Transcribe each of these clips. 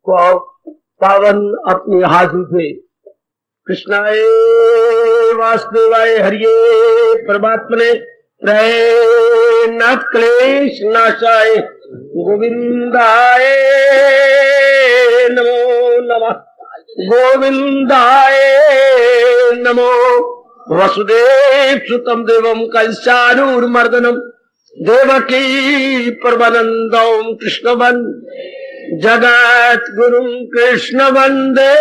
को पावन अपने हाथ से कृष्णाय वासुदेवाय हरिये परमात्मने नाथ क्लेश नाशाय गोविंदाय नमो नमः गोविंदाय नमो वसुदेव सुतम देवम कंसानूरमर्दनम देवकी परमानंदम कृष्ण जगत गुरु कृष्ण वंदे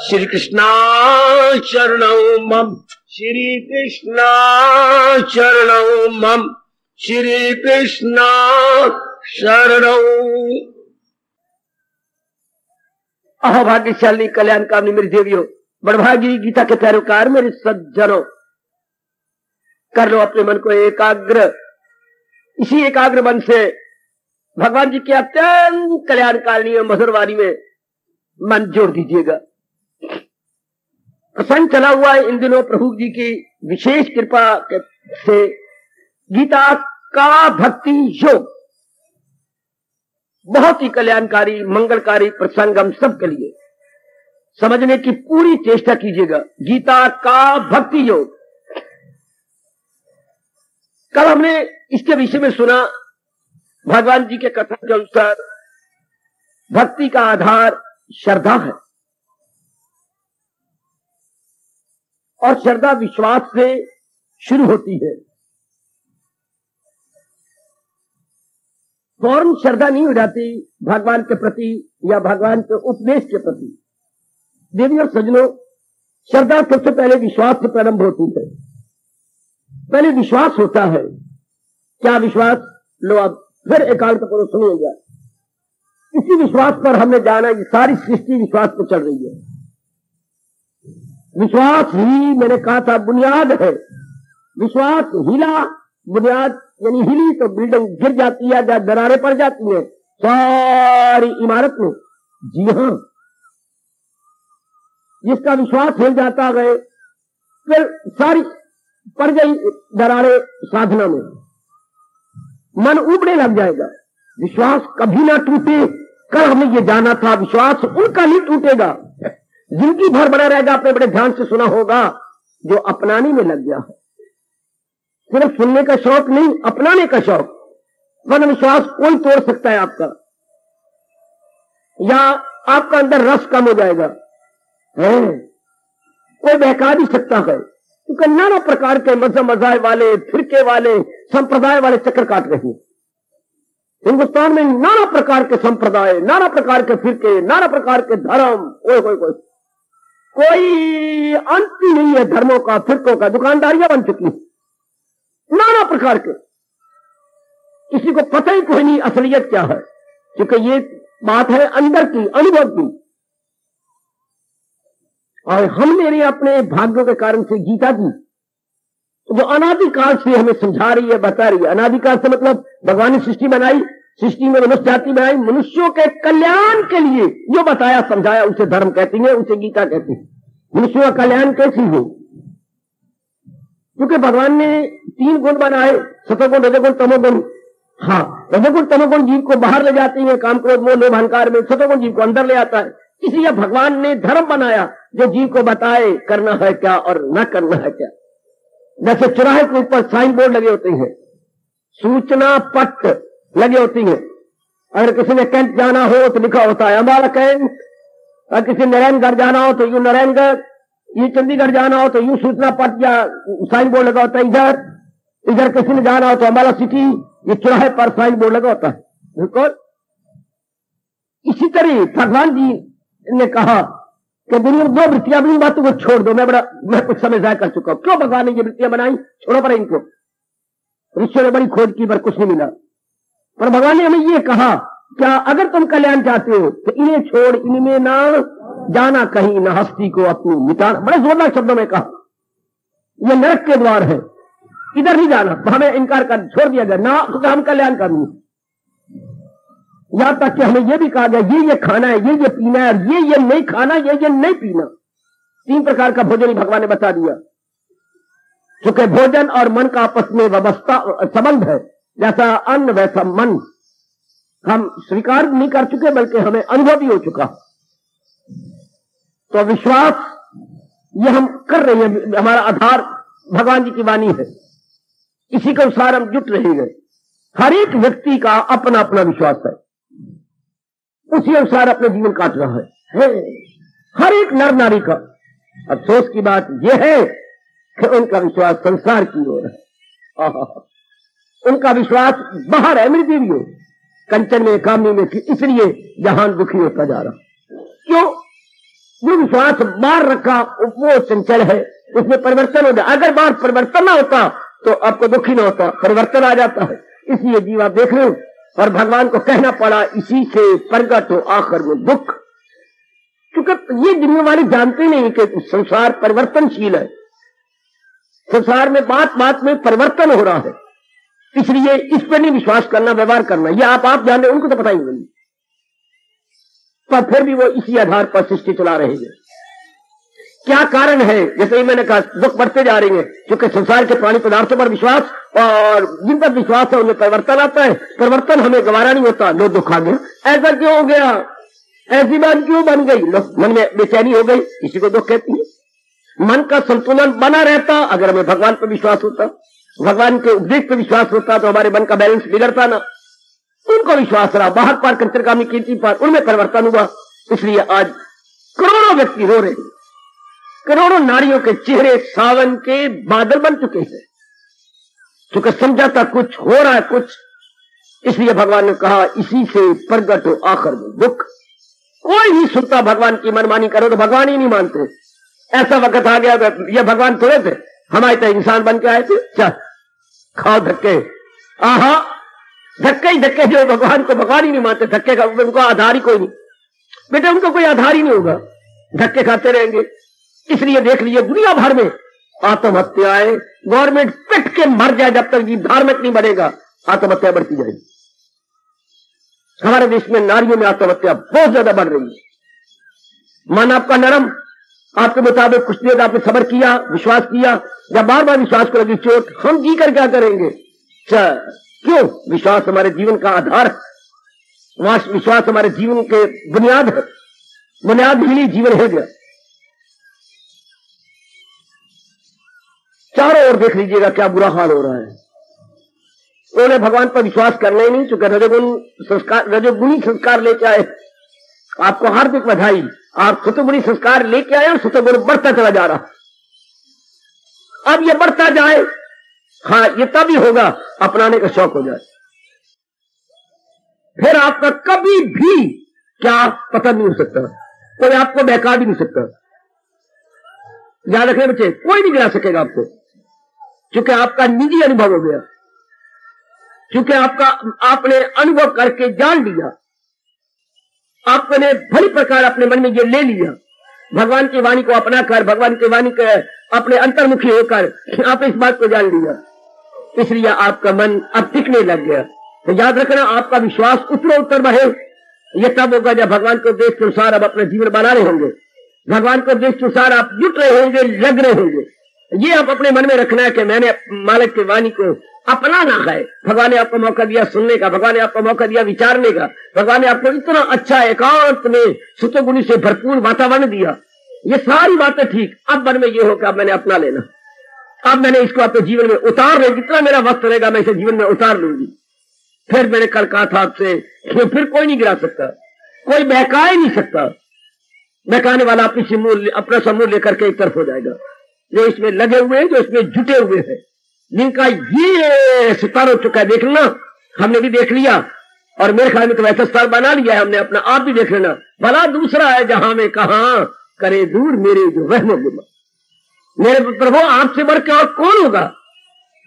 श्री कृष्णा शरणौ मम श्री कृष्णा शरणौ मम श्री कृष्णा शरणौ। अहोभाग्यशाली कल्याणकामी मेरी देवियों, बड़भागी गीता के पैरोकार मेरे सज्जनों, कर लो अपने मन को एकाग्र। इसी एकाग्र मन से भगवान जी के अत्यंत कल्याणकारिणी मधुर वाणी में मन जोड़ दीजिएगा। प्रसंग चला हुआ है इन दिनों प्रभु जी की विशेष कृपा से गीता का भक्ति योग, बहुत ही कल्याणकारी मंगलकारी प्रसंग हम सबके लिए समझने की पूरी चेष्टा कीजिएगा। गीता का भक्ति योग, कल हमने इसके विषय में सुना भगवान जी के कथन के अनुसार भक्ति का आधार श्रद्धा है और श्रद्धा विश्वास से शुरू होती है। फौरन श्रद्धा नहीं हो जाती भगवान के प्रति या भगवान के उपदेश के प्रति। देवी और सज्जनों, श्रद्धा सबसे पहले विश्वास से प्रारंभ होती है। पहले विश्वास होता है। क्या विश्वास? लो अब फिर एकांत करो, सुनिएगा। इसी विश्वास पर हमने जाना, ये सारी सृष्टि विश्वास पर चल रही है। विश्वास ही मैंने कहा था बुनियाद है। विश्वास हिला, बुनियाद यानी हिली तो बिल्डिंग गिर जाती है, या दरारें पड़ जाती है सारी इमारत में। जी हाँ, जिसका विश्वास हिल जाता गए फिर सारी पड़ गई दरारें साधना में, मन उबड़े लग जाएगा। विश्वास कभी ना टूटे, कल हमने ये जाना था। विश्वास उनका नहीं टूटेगा जिंदगी भर बना रहेगा। आपने बड़े ध्यान से सुना होगा, जो अपनाने में लग गया है। सिर्फ सुनने का शौक नहीं, अपनाने का शौक। वरना विश्वास कोई तोड़ सकता है आपका, या आपका अंदर रस कम हो जाएगा है। कोई बहका भी सकता है, क्योंकि नाना प्रकार के मजहब वाले, फिरके वाले, संप्रदाय वाले चक्कर काट रहे हैं हिंदुस्तान में। नाना प्रकार के संप्रदाय, नाना प्रकार के फिरके, नाना प्रकार के धर्म, कोई अंत ही नहीं है धर्मों का, फिरकों का। दुकानदारियां बन चुकी हैं नाना प्रकार के। किसी को पता ही कोई नहीं असलियत क्या है, क्योंकि ये बात है अंदर की, अनुभव की। और हमने नहीं अपने भाग्यों के कारण से गीता की, जो अनादिकाल से हमें समझा रही है, बता रही है। अनादिकाल से मतलब भगवान ने सृष्टि बनाई, सृष्टि में मनुष्य जाति बनाई, मनुष्यों के कल्याण के लिए जो बताया समझाया, उसे धर्म कहती है, उसे गीता कहती है। मनुष्यों का कल्याण कैसी हो? क्योंकि भगवान ने 3 गुण बनाए, सतोगुण, रजोगुण, तमोगुण। हाँ, रजोगुण तमोगुण जीव को बाहर ले जाती है काम, क्रोध, मोह, लोभ, अहंकार में। सतोगुण जीव को अंदर ले आता है। इसलिए भगवान ने धर्म बनाया जो जीव को बताए करना है क्या और न करना है क्या। जैसे चौराहे के ऊपर साइन बोर्ड लगे होते हैं, सूचना पट्ट लगे होती हैं। अगर किसी ने कैंट जाना हो तो लिखा होता है अम्बाला कैंट, और किसी नारायणगढ़ जाना हो तो यूं नारायणगढ़, ये चंडीगढ़ जाना हो तो यूं सूचना पट्ट या साइन बोर्ड लगा होता है। इधर किसी ने जाना हो तो अम्बाला सिटी, ये चौराहे पर साइन बोर्ड लगा होता है। बिल्कुल इसी तरह भगवान जी ने कहा कि दुनिया में 2 वृत्तियां बनी, बातों को छोड़ दो। मैं कुछ समय जाया कर चुका हूं। क्यों भगवान ने ये वृत्तियां बनाई? छोड़ो पर इनको। ऋषियों ने बड़ी खोज की पर कुछ नहीं मिला। पर भगवान ने हमें ये कहा, क्या अगर तुम कल्याण चाहते हो तो इन्हें छोड़, इनमें ना जाना कहीं, न हस्ती को अपनी मिटाना। बड़े जोरदार शब्दों में कहा, ये नरक के द्वार है, इधर नहीं जाना। हमें इनकार कर छोड़ दिया गया ना, तो हम कल्याण करनी। यहां तक कि हमें यह भी कहा गया, ये खाना है, ये पीना है, ये नहीं खाना, ये नहीं पीना। 3 प्रकार का भोजन ही भगवान ने बता दिया। चूंकि भोजन और मन का आपस में व्यवस्था संबंध है, जैसा अन्न वैसा मन। हम स्वीकार नहीं कर चुके बल्कि हमें अनुभव भी हो चुका। तो विश्वास ये हम कर रहे हैं, हमारा आधार भगवान जी की वाणी है, इसी के अनुसार हम जुट रहेंगे। हर एक व्यक्ति का अपना अपना विश्वास है, उसी अनुसार अपने जीवन काट रहा है हर एक नर नारी का। अफसोस की बात यह है कि उनका विश्वास संसार की ओर है, उनका विश्वास बाहर है, मृत्यु भी हो कंचन में कामनी में, इसलिए जहान दुखी होता जा रहा। क्यों? जो विश्वास बाहर रखा वो चंचल है, उसमें परिवर्तन हो जाए। अगर बाहर परिवर्तन ना होता तो आपको दुखी ना होता, परिवर्तन आ जाता है। इसलिए जीव आप देख रहे हो, और भगवान को कहना पड़ा इसी से प्रगट हो आखिर में दुख। क्योंकि ये दुनिया वाले जानते नहीं कि संसार परिवर्तनशील है, संसार में बात बात में परिवर्तन हो रहा है, इसलिए इस पर नहीं विश्वास करना, व्यवहार करना। ये आप जान रहे, उनको तो पता ही नहीं, पर फिर भी वो इसी आधार पर सृष्टि चला रहे हैं। क्या कारण है? जैसे ही मैंने कहा, दुख बढ़ते जा रही है, क्योंकि संसार के प्राणी पदार्थों पर विश्वास, और जिन पर विश्वास है उनमें परिवर्तन आता है। परिवर्तन हमें गवारा नहीं होता, लो दुख आ गया। ऐसा क्यों हो गया? ऐसी बात क्यों बन गई? लो मन में बेचैनी हो गई, इसी को दुख कहती है। मन का संतुलन बना रहता अगर हमें भगवान पर विश्वास होता, भगवान के उपदेश पर विश्वास होता, तो हमारे मन का बैलेंस बिगड़ता ना। उनको विश्वास रहा, बाहर पार कंचनकामी कीर्ति पार, उनमें परिवर्तन हुआ। इसलिए आज करोड़ों व्यक्ति रो रहे हैं, करोड़ों नारियों के चेहरे सावन के बादल बन चुके हैं, क्योंकि समझा था कुछ हो रहा है कुछ। इसलिए भगवान ने कहा इसी से प्रगट हो आखिर में दुख। कोई नहीं सुनता, भगवान की मनमानी करो तो भगवान ही नहीं मानते। ऐसा वक्त आ गया, ये भगवान थोड़े थे, हमारे तो इंसान बन के आए थे। चल खाओ धक्के, आहा धक्के ही धक्के, जो भगवान को भगवान ही नहीं मानते, धक्के का उनको आधार ही कोई नहीं। बेटा उनको कोई आधार ही नहीं होगा, धक्के खाते रहेंगे। इसलिए देख लीजिए दुनिया भर में आत्महत्याएं, गवर्नमेंट पिट के मर जाए जब तक जीव धार्मिक नहीं बनेगा, आत्महत्या बढ़ती जाएगी। हमारे देश में नारियों में आत्महत्या बहुत ज्यादा बढ़ रही है। मन आपका नरम, आपके मुताबिक कुछ देर आपने सब्र किया, विश्वास किया, जब बार बार विश्वास को लगी चोट, हम जी कर क्या करेंगे? क्यों? विश्वास हमारे जीवन का आधार है, विश्वास हमारे जीवन के बुनियाद है, बुनियाद ही जीवन हो गया। चारों ओर देख लीजिएगा क्या बुरा हाल हो रहा है। उन्होंने भगवान पर विश्वास करना ही नहीं, चूंकि रजोगुणी संस्कार लेके आए। आपको हार्दिक बधाई, आप सतोगुणी संस्कार लेके आए और सतोगुण बढ़ता चला जा रहा। अब ये बढ़ता जाए, हाँ ये तभी होगा अपनाने का शौक हो जाए, फिर आपका कभी भी क्या पता नहीं हो सकता, कोई आपको बहका भी नहीं सकता। ध्यान रखने बच्चे, कोई नहीं गिरा सकेगा आपको, क्योंकि आपका निजी अनुभव हो गया, क्योंकि आपने अनुभव करके जान लिया, आपने भली प्रकार अपने मन में ये ले लिया, भगवान की वाणी को अपना कर, भगवान की वाणी के अपने अंतर्मुखी होकर आपने इस बात को जान लिया। इसलिए आपका मन अब टिकने लग गया। तो याद रखना, आपका विश्वास उत्तर बढ़े, ये तब होगा जब भगवान के उपदेश के अनुसार आप अपना जीवन बना रहे होंगे, भगवान के उपदेश के अनुसार आप जुट रहे होंगे, लग रहे होंगे। ये आप अपने मन में रखना है कि मैंने मालिक की वाणी को अपनाना है। भगवान ने आपको मौका दिया सुनने का, भगवान ने आपको मौका दिया विचारने का, भगवान ने आपको इतना अच्छा एकांत में सतोगुणी से भरपूर वातावरण दिया। ये सारी बातें ठीक, अब मन में ये होगा मैंने अपना लेना, अब मैंने इसको अपने जीवन में उतार ले, जितना मेरा वक्त रहेगा मैं इसे जीवन में उतार लूंगी। फिर मैंने कल कहा था आपसे, फिर कोई नहीं गिरा सकता, कोई बहका ही नहीं सकता। बहकाने वाला अपना समूह लेकर के एक तरफ हो जाएगा। जो इसमें लगे हुए हैं, जो इसमें जुटे हुए हैं, जिनका ये स्तर हो चुका है, देख लेना, हमने भी देख लिया, और मेरे ख्याल में तो वैसा स्तर बना लिया है हमने अपना, आप भी देख लेना। भला दूसरा है जहां में कहा करे दूर मेरे जो वहम गुमा। मेरे प्रभु आपसे बढ़ के और कौन होगा,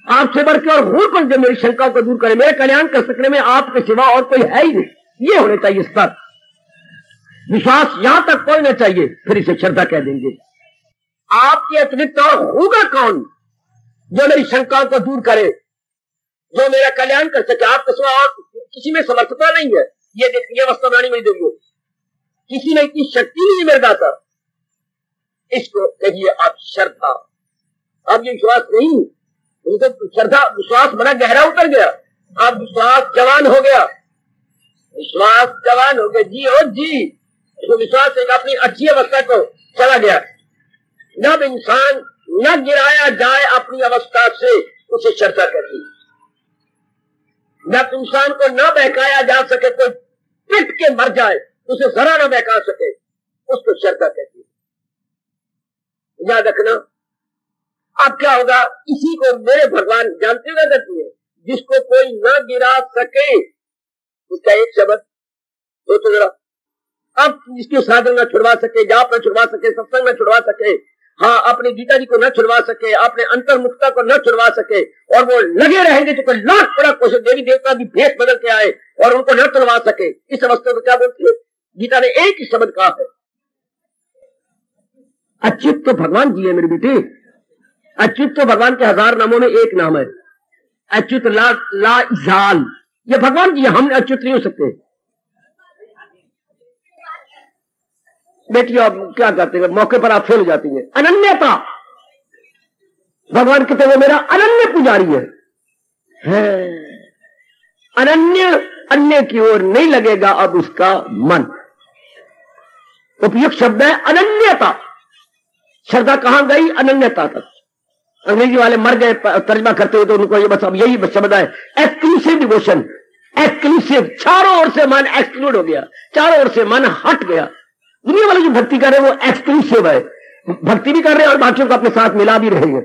आपसे बढ़ के और हो कौन जो मेरी शंका को दूर करे, मेरे कल्याण कर सकने में आपके सिवा और कोई है ही नहीं। ये होने चाहिए स्तर, विश्वास यहां तक कोई नहीं चाहिए, फिर इसे श्रद्धा कह देंगे। आपके अतिरिक्त और होगा कौन जो मेरी शंकाओं को दूर करे, जो मेरा कल्याण कर सके। आपके सिवा और किसी में समर्थता नहीं है। ये देखिए अवस्था बनानी मेरी देंगे, किसी में इतनी शक्ति नहीं मेरे दाता। इसको कहिए आप श्रद्धा। अब ये विश्वास नहीं, तो श्रद्धा विश्वास बड़ा गहरा उतर गया, अब विश्वास जवान हो गया, विश्वास जवान हो गए, जी हो जी, तो विश्वास एक अपनी अच्छी अवस्था को चला गया। जब इंसान न गिराया जाए अपनी अवस्था से, उसे श्रद्धा कहती है। जब इंसान को न बहकाया जा सके, कोई पिट के मर जाए, उसे जरा न बहका सके, उसको श्रद्धा कहती है। याद रखना। अब क्या होगा, इसी को मेरे भगवान जानते हुए कहती है, जिसको कोई न गिरा सके, उसका एक शब्द तो जरा, अब जिसके साधन न छुड़वा सके, जाप न छुड़वा सके, सत्संग न छुड़वा सके, हाँ, अपने गीता जी को न छुड़वा सके, अपने अंतर्मुखता को न छुड़वा सके, और वो लगे रहेंगे तो कोई लाख बड़ा कोशिश, देवी देवता भी भेष बदल के आए और उनको न छुड़वा सके, इस अवस्था को क्या बोलती है गीता ने? एक ही शब्द कहा है, अच्युत तो भगवान जी है मेरे बेटे। अच्युत तो भगवान के 1000 नामों में एक नाम है, अच्युत ला इजाल, ये भगवान जी, हम अच्युत नहीं हो सकते। बेटी आप क्या कहते हैं, मौके पर आप फेल हो जाती है। अनन्यता, भगवान कहते वो मेरा अनन्य पुजारी है। अनन्य, अन्य की ओर नहीं लगेगा अब उसका मन। उपयुक्त शब्द है अनन्यता। श्रद्धा कहां गई? अनन्यता तक। अंग्रेजी वाले मर गए तर्जमा करते हुए, तो उनको ये बस अब यही शब्द है, एक्सक्लूसिव डिवोशन। एक्सक्लूसिव, चारों ओर से मन एक्सक्लूड हो गया, चारों ओर से मन हट गया। दुनिया वाले जो भक्ति कर रहे हैं वो एक्सक्लूसिव है, भक्ति भी कर रहे हैं और बाकियों को अपने साथ मिला भी रहे हैं,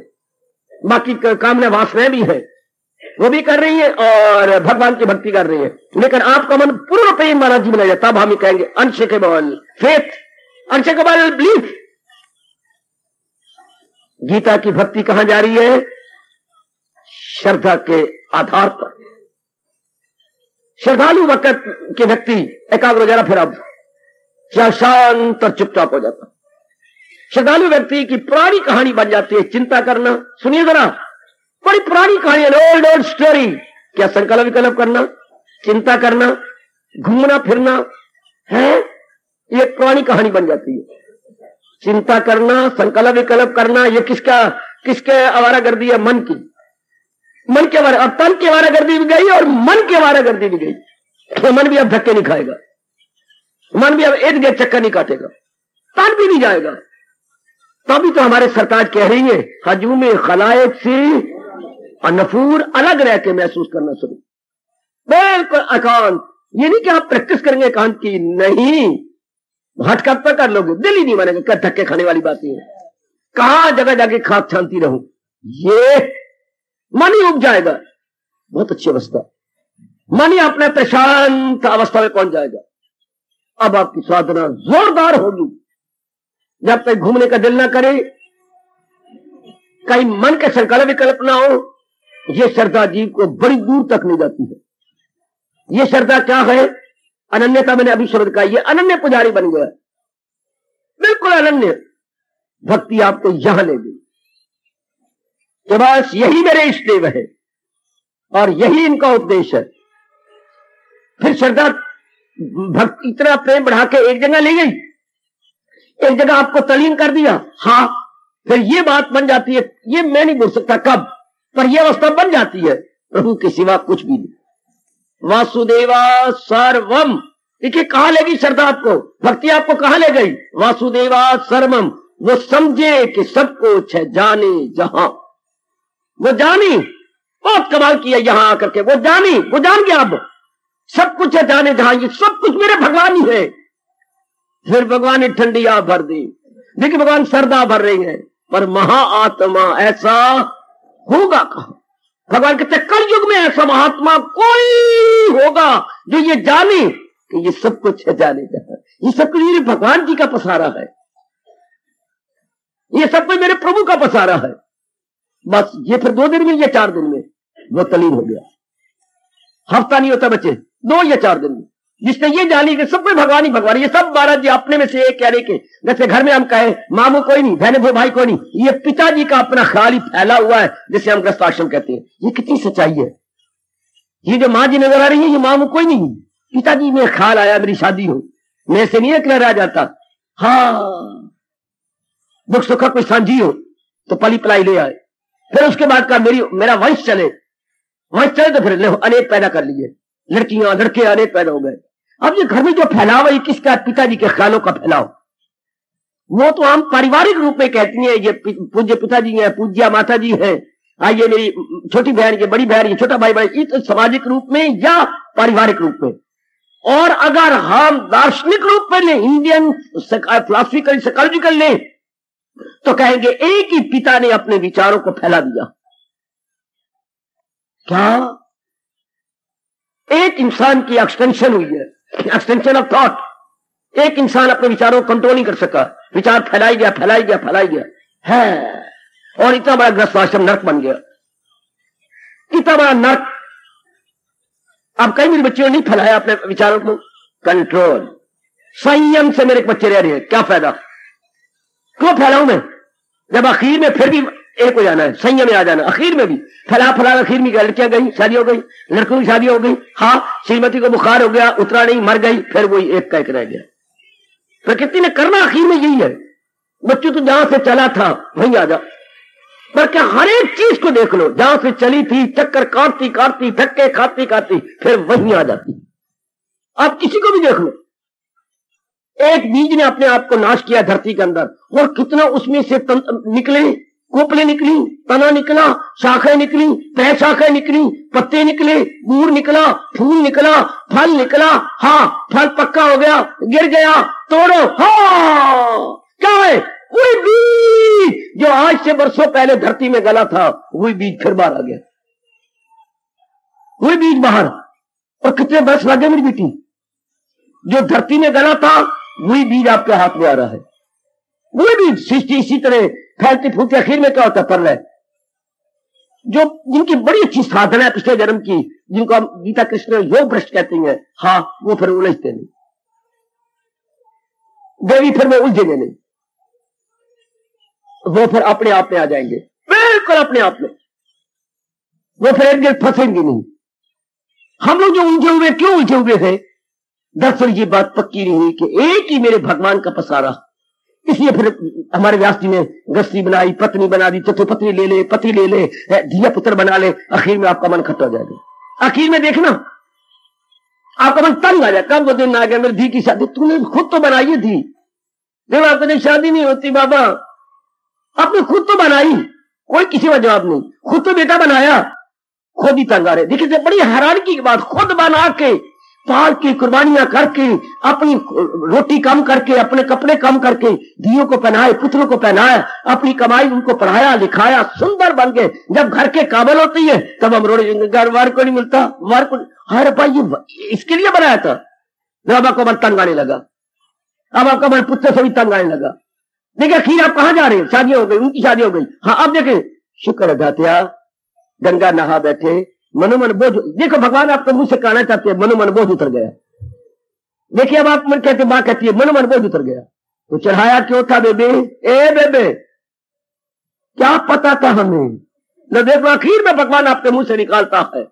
बाकी कामना वासनाएं भी है वो भी कर रही है और भगवान की भक्ति कर रही है। लेकिन आपका मन पूर्ण प्रेम वाला जीवन है, तब हम कहेंगे unshakeable faith, unshakeable belief. Gita की भक्ति कहां जा रही है? श्रद्धा के आधार पर। श्रद्धालु वक्त के व्यक्ति एकाग्र हो जाना, फिर अब क्या शांत और चुपचाप हो जाता। श्रद्धालु व्यक्ति की पुरानी कहानी बन जाती है चिंता करना। सुनिए जरा, बड़ी पुरानी कहानी है, ओल्ड ओल्ड स्टोरी। क्या संकल्प विकल्प करना, चिंता करना, घूमना फिरना है, ये पुरानी कहानी बन जाती है। चिंता करना, संकल्प विकल्प करना, ये किसके आवारागर्दी है? मन की, मन के आवारा, अब तन की आवारागर्दी भी गई और मन की आवारागर्दी भी गई। तो मन भी अब धक्के नहीं खाएगा, मन भी अब इर्द गिर्द चक्कर नहीं काटेगा, तन भी नहीं जाएगा। तभी तो हमारे सरताज कह रही है, हजूम खलायत से नफूर अलग रह के महसूस करना शुरू, बिल्कुल एकांत। ये नहीं कि आप प्रैक्टिस करेंगे एकांत की, नहीं, हटकट पर कर लोगे, दिल ही नहीं मानेगा। धक्के खाने वाली बात है, कहां जगह जाके खाक शांति रहूं, ये मन ही उग जाएगा। बहुत अच्छी अवस्था, मन ही अपने प्रशांत अवस्था में पहुंच जाएगा। अब आपकी साधना जोरदार होगी। जब तक घूमने का दिल ना करे, कहीं मन के संकल्प विकल्प ना हो, ये श्रद्धा जीव को बड़ी दूर तक ले जाती है। ये श्रद्धा क्या है? अनन्यता। मैंने अभी शब्द कहा, ये अनन्य पुजारी बन गया, बिल्कुल अनन्य। भक्ति आपको यहां ले गई कि बस यही मेरे इष्ट देव है और यही इनका उपदेश है। फिर श्रद्धा भक्ति इतना प्रेम बढ़ा के एक जगह ले गई, एक जगह आपको तलीन कर दिया। हाँ, फिर ये बात बन जाती है, ये मैं नहीं बोल सकता कब, पर यह अवस्था बन जाती है, प्रभु के सिवा कुछ भी नहीं। वासुदेवा सर्वम, देखिए कहां ले गई श्रद्धा आपको, भक्ति आपको कहां ले गई? वासुदेवा सर्वम। वो समझे कि सब कुछ है, जाने जहां, वो जानी, बहुत कमाल किया यहां आकर के, वो जानी, वो जान गया अब सब कुछ है, जाने जहां, ये सब कुछ मेरे भगवान ही है। फिर भगवान ने ठंडी आ भर दी, देखिए भगवान श्रद्धा भर रही है, पर महाआत्मा ऐसा होगा कहां? भगवान कहते कल युग में ऐसा महात्मा कोई होगा जो ये जाने कि ये सब कुछ है, जाने जहां, ये सब कुछ मेरे भगवान जी का पसारा है, ये सब कुछ मेरे प्रभु का पसारा है। बस ये फिर 2 दिन में या 4 दिन में वो तलीन हो गया। हफ्ता नहीं होता बच्चे, 2 या 4 दिन में जिसने ये जानी कि सब कोई भगवान ही भगवान, ये सब महाराज जी अपने में से एक कह रहे के, जैसे घर में हम कहे मामू कोई नहीं, बहन भाई कोई नहीं, ये पिताजी का अपना ख्याल ही फैला हुआ है, जिसे हम ग्रस्त आश्रम कहते हैं। ये कितनी सच्चाई है। ये जो माँ जी नजर आ रही है, ये मामू कोई नहीं, पिताजी में ख्याल आया मेरी शादी हो, मैं से नहीं अकेला रह जाता। हाँ, दुख सुख कोई साझी हो तो पली पलाई ले आए, फिर उसके बाद का मेरा वंश चले, तो फिर अनेक पैदा कर लिए, लड़कियां लड़के अनेक पैदा हो गए। अब ये घर में जो फैलाव है, किसका? पिताजी के ख्यालों का फैलाव। वो तो हम पारिवारिक रूप में कहती हैं, ये पूज्य पिताजी हैं, पूज्य माता जी हैं, ये मेरी छोटी बहन, ये बड़ी बहन, ये छोटा भाई, ये तो सामाजिक रूप में या पारिवारिक रूप में। और अगर हम दार्शनिक रूप में लें, इंडियन फिलॉसफिकल साइकोलॉजिकल लें, तो कहेंगे एक ही पिता ने अपने विचारों को फैला दिया। क्या? एक इंसान की एक्सटेंशन हुई है, एक्सटेंशन ऑफ थॉट। एक इंसान अपने विचारों को कंट्रोल नहीं कर सका, विचार फैलाई गया, फैलाई गया, फैलाई गया है, और इतना बड़ा ग्रस्ताश्रम नर्क बन गया, इतना बड़ा नर्क। अब कई मेरे बच्चों ने नहीं फैलाया अपने विचारों को, कंट्रोल, संयम से मेरे बच्चे रह रहे हैं, क्या फायदा? क्यों फैलाऊं मैं, जब आखिर में फिर भी एक हो जाना है, संयम में आ जाना। आखिर में भी फैला, आखिर में लड़कियां गई, शादी हो गई, लड़कों की शादी हो गई, हाँ, श्रीमती को बुखार हो गया, उतरा नहीं, मर गई, फिर वही एक का एक रह गया। प्रकृति ने करना आखिर में यही है। बच्चों तो जहां से चला था वहीं आ जा, पर क्या हर एक चीज को देख लो, जहां से चली थी, चक्कर काटती काटती, धक्के खाती खाती, फिर वहीं आ जाती। आप किसी को भी देख लो, एक बीज ने अपने आप को नाश किया धरती के अंदर, और कितना उसमें से निकले, कोपले निकली, तना निकला, शाखें निकली, तय शाखें निकली, पत्ते निकले, मूर निकला, फूल निकला, फल निकला, हाँ, फल पक्का हो गया, गिर गया, तोड़ो, हाँ, क्या है? वही बीज जो आज से वर्षों पहले धरती में गला था, वही बीज फिर बाहर आ गया, वही बीज बाहर। और कितने वर्ष लगे मेरी बेटी? जो धरती में गला था वही बीज आपके हाथ में आ रहा है, वही बीज। सृष्टि इसी तरह फैलती फूलती, आखिर में क्या होता है? प्रलय। जो जिनकी बड़ी अच्छी साधना है पिछले जन्म की, जिनको हम गीता कृष्ण योग भ्रष्ट कहते हैं, हाँ, वो फिर उलझते नहीं, देवी फिर में उलझेंगे नहीं, वो फिर अपने आप में आ जाएंगे, बिल्कुल अपने आप में, वो फिर एक जगह फंसेंगे नहीं। हम लोग जो उलझे हुए, क्यों उलझे हुए हैं? दरअसल ये बात पक्की नहीं हुई कि एक ही मेरे भगवान का पसारा, इसलिए फिर हमारे व्यास जी ने गृहस्थी बनाई, पत्नी बना दी, चतुर्पत्नी ले ले, पति ले ले, धिया पुत्र बना ले, आखिर में आपका मन खत्म हो जाएगा। आखिर में देखना आपका मन तंग आ जाए, कब वो दिन आ गया मेरी धी की शादी, तूने खुद तो बनाई थी, देखो आपने शादी नहीं होती बाबा, आपने खुद तो बनाई, कोई किसी का जवाब नहीं, खुद तो बेटा बनाया, खुद ही तंग आ रहे। देखिए बड़ी हैरानी की बात, खुद बना के, पाल की कुर्बानियां करके, अपनी रोटी कम करके, अपने कपड़े कम करके, धियों को पहनाए, पुत्रों को पहनाया, अपनी कमाई उनको पढ़ाया लिखाया, सुंदर बन गए। जब घर के काबिल होती है तब हम रोड़े, घर वार को नहीं मिलता, वार को, अरे भाई ये इसके लिए बनाया था। जब आपका मन तंग आने लगा, अब आपका मन पुत्र से भी तंग आने लगा। देखिए आखिर आप कहां जा रहे हैं? शादी हो गई, उनकी शादी हो गई, हाँ, अब देखे शुक्र अदात्या, गंगा नहा बैठे, मनोमन बोझ, देखो भगवान आपको मुझसे कहना चाहते हैं, मनोमन बोझ उतर गया। देखिए अब आप मन कहते, मां कहती है मनोमन बोझ उतर गया, तो चढ़ाया क्यों था बेबे? ए बेबे, क्या पता था हमें? न देखो आखिर में भगवान आपके मुंह से निकालता है।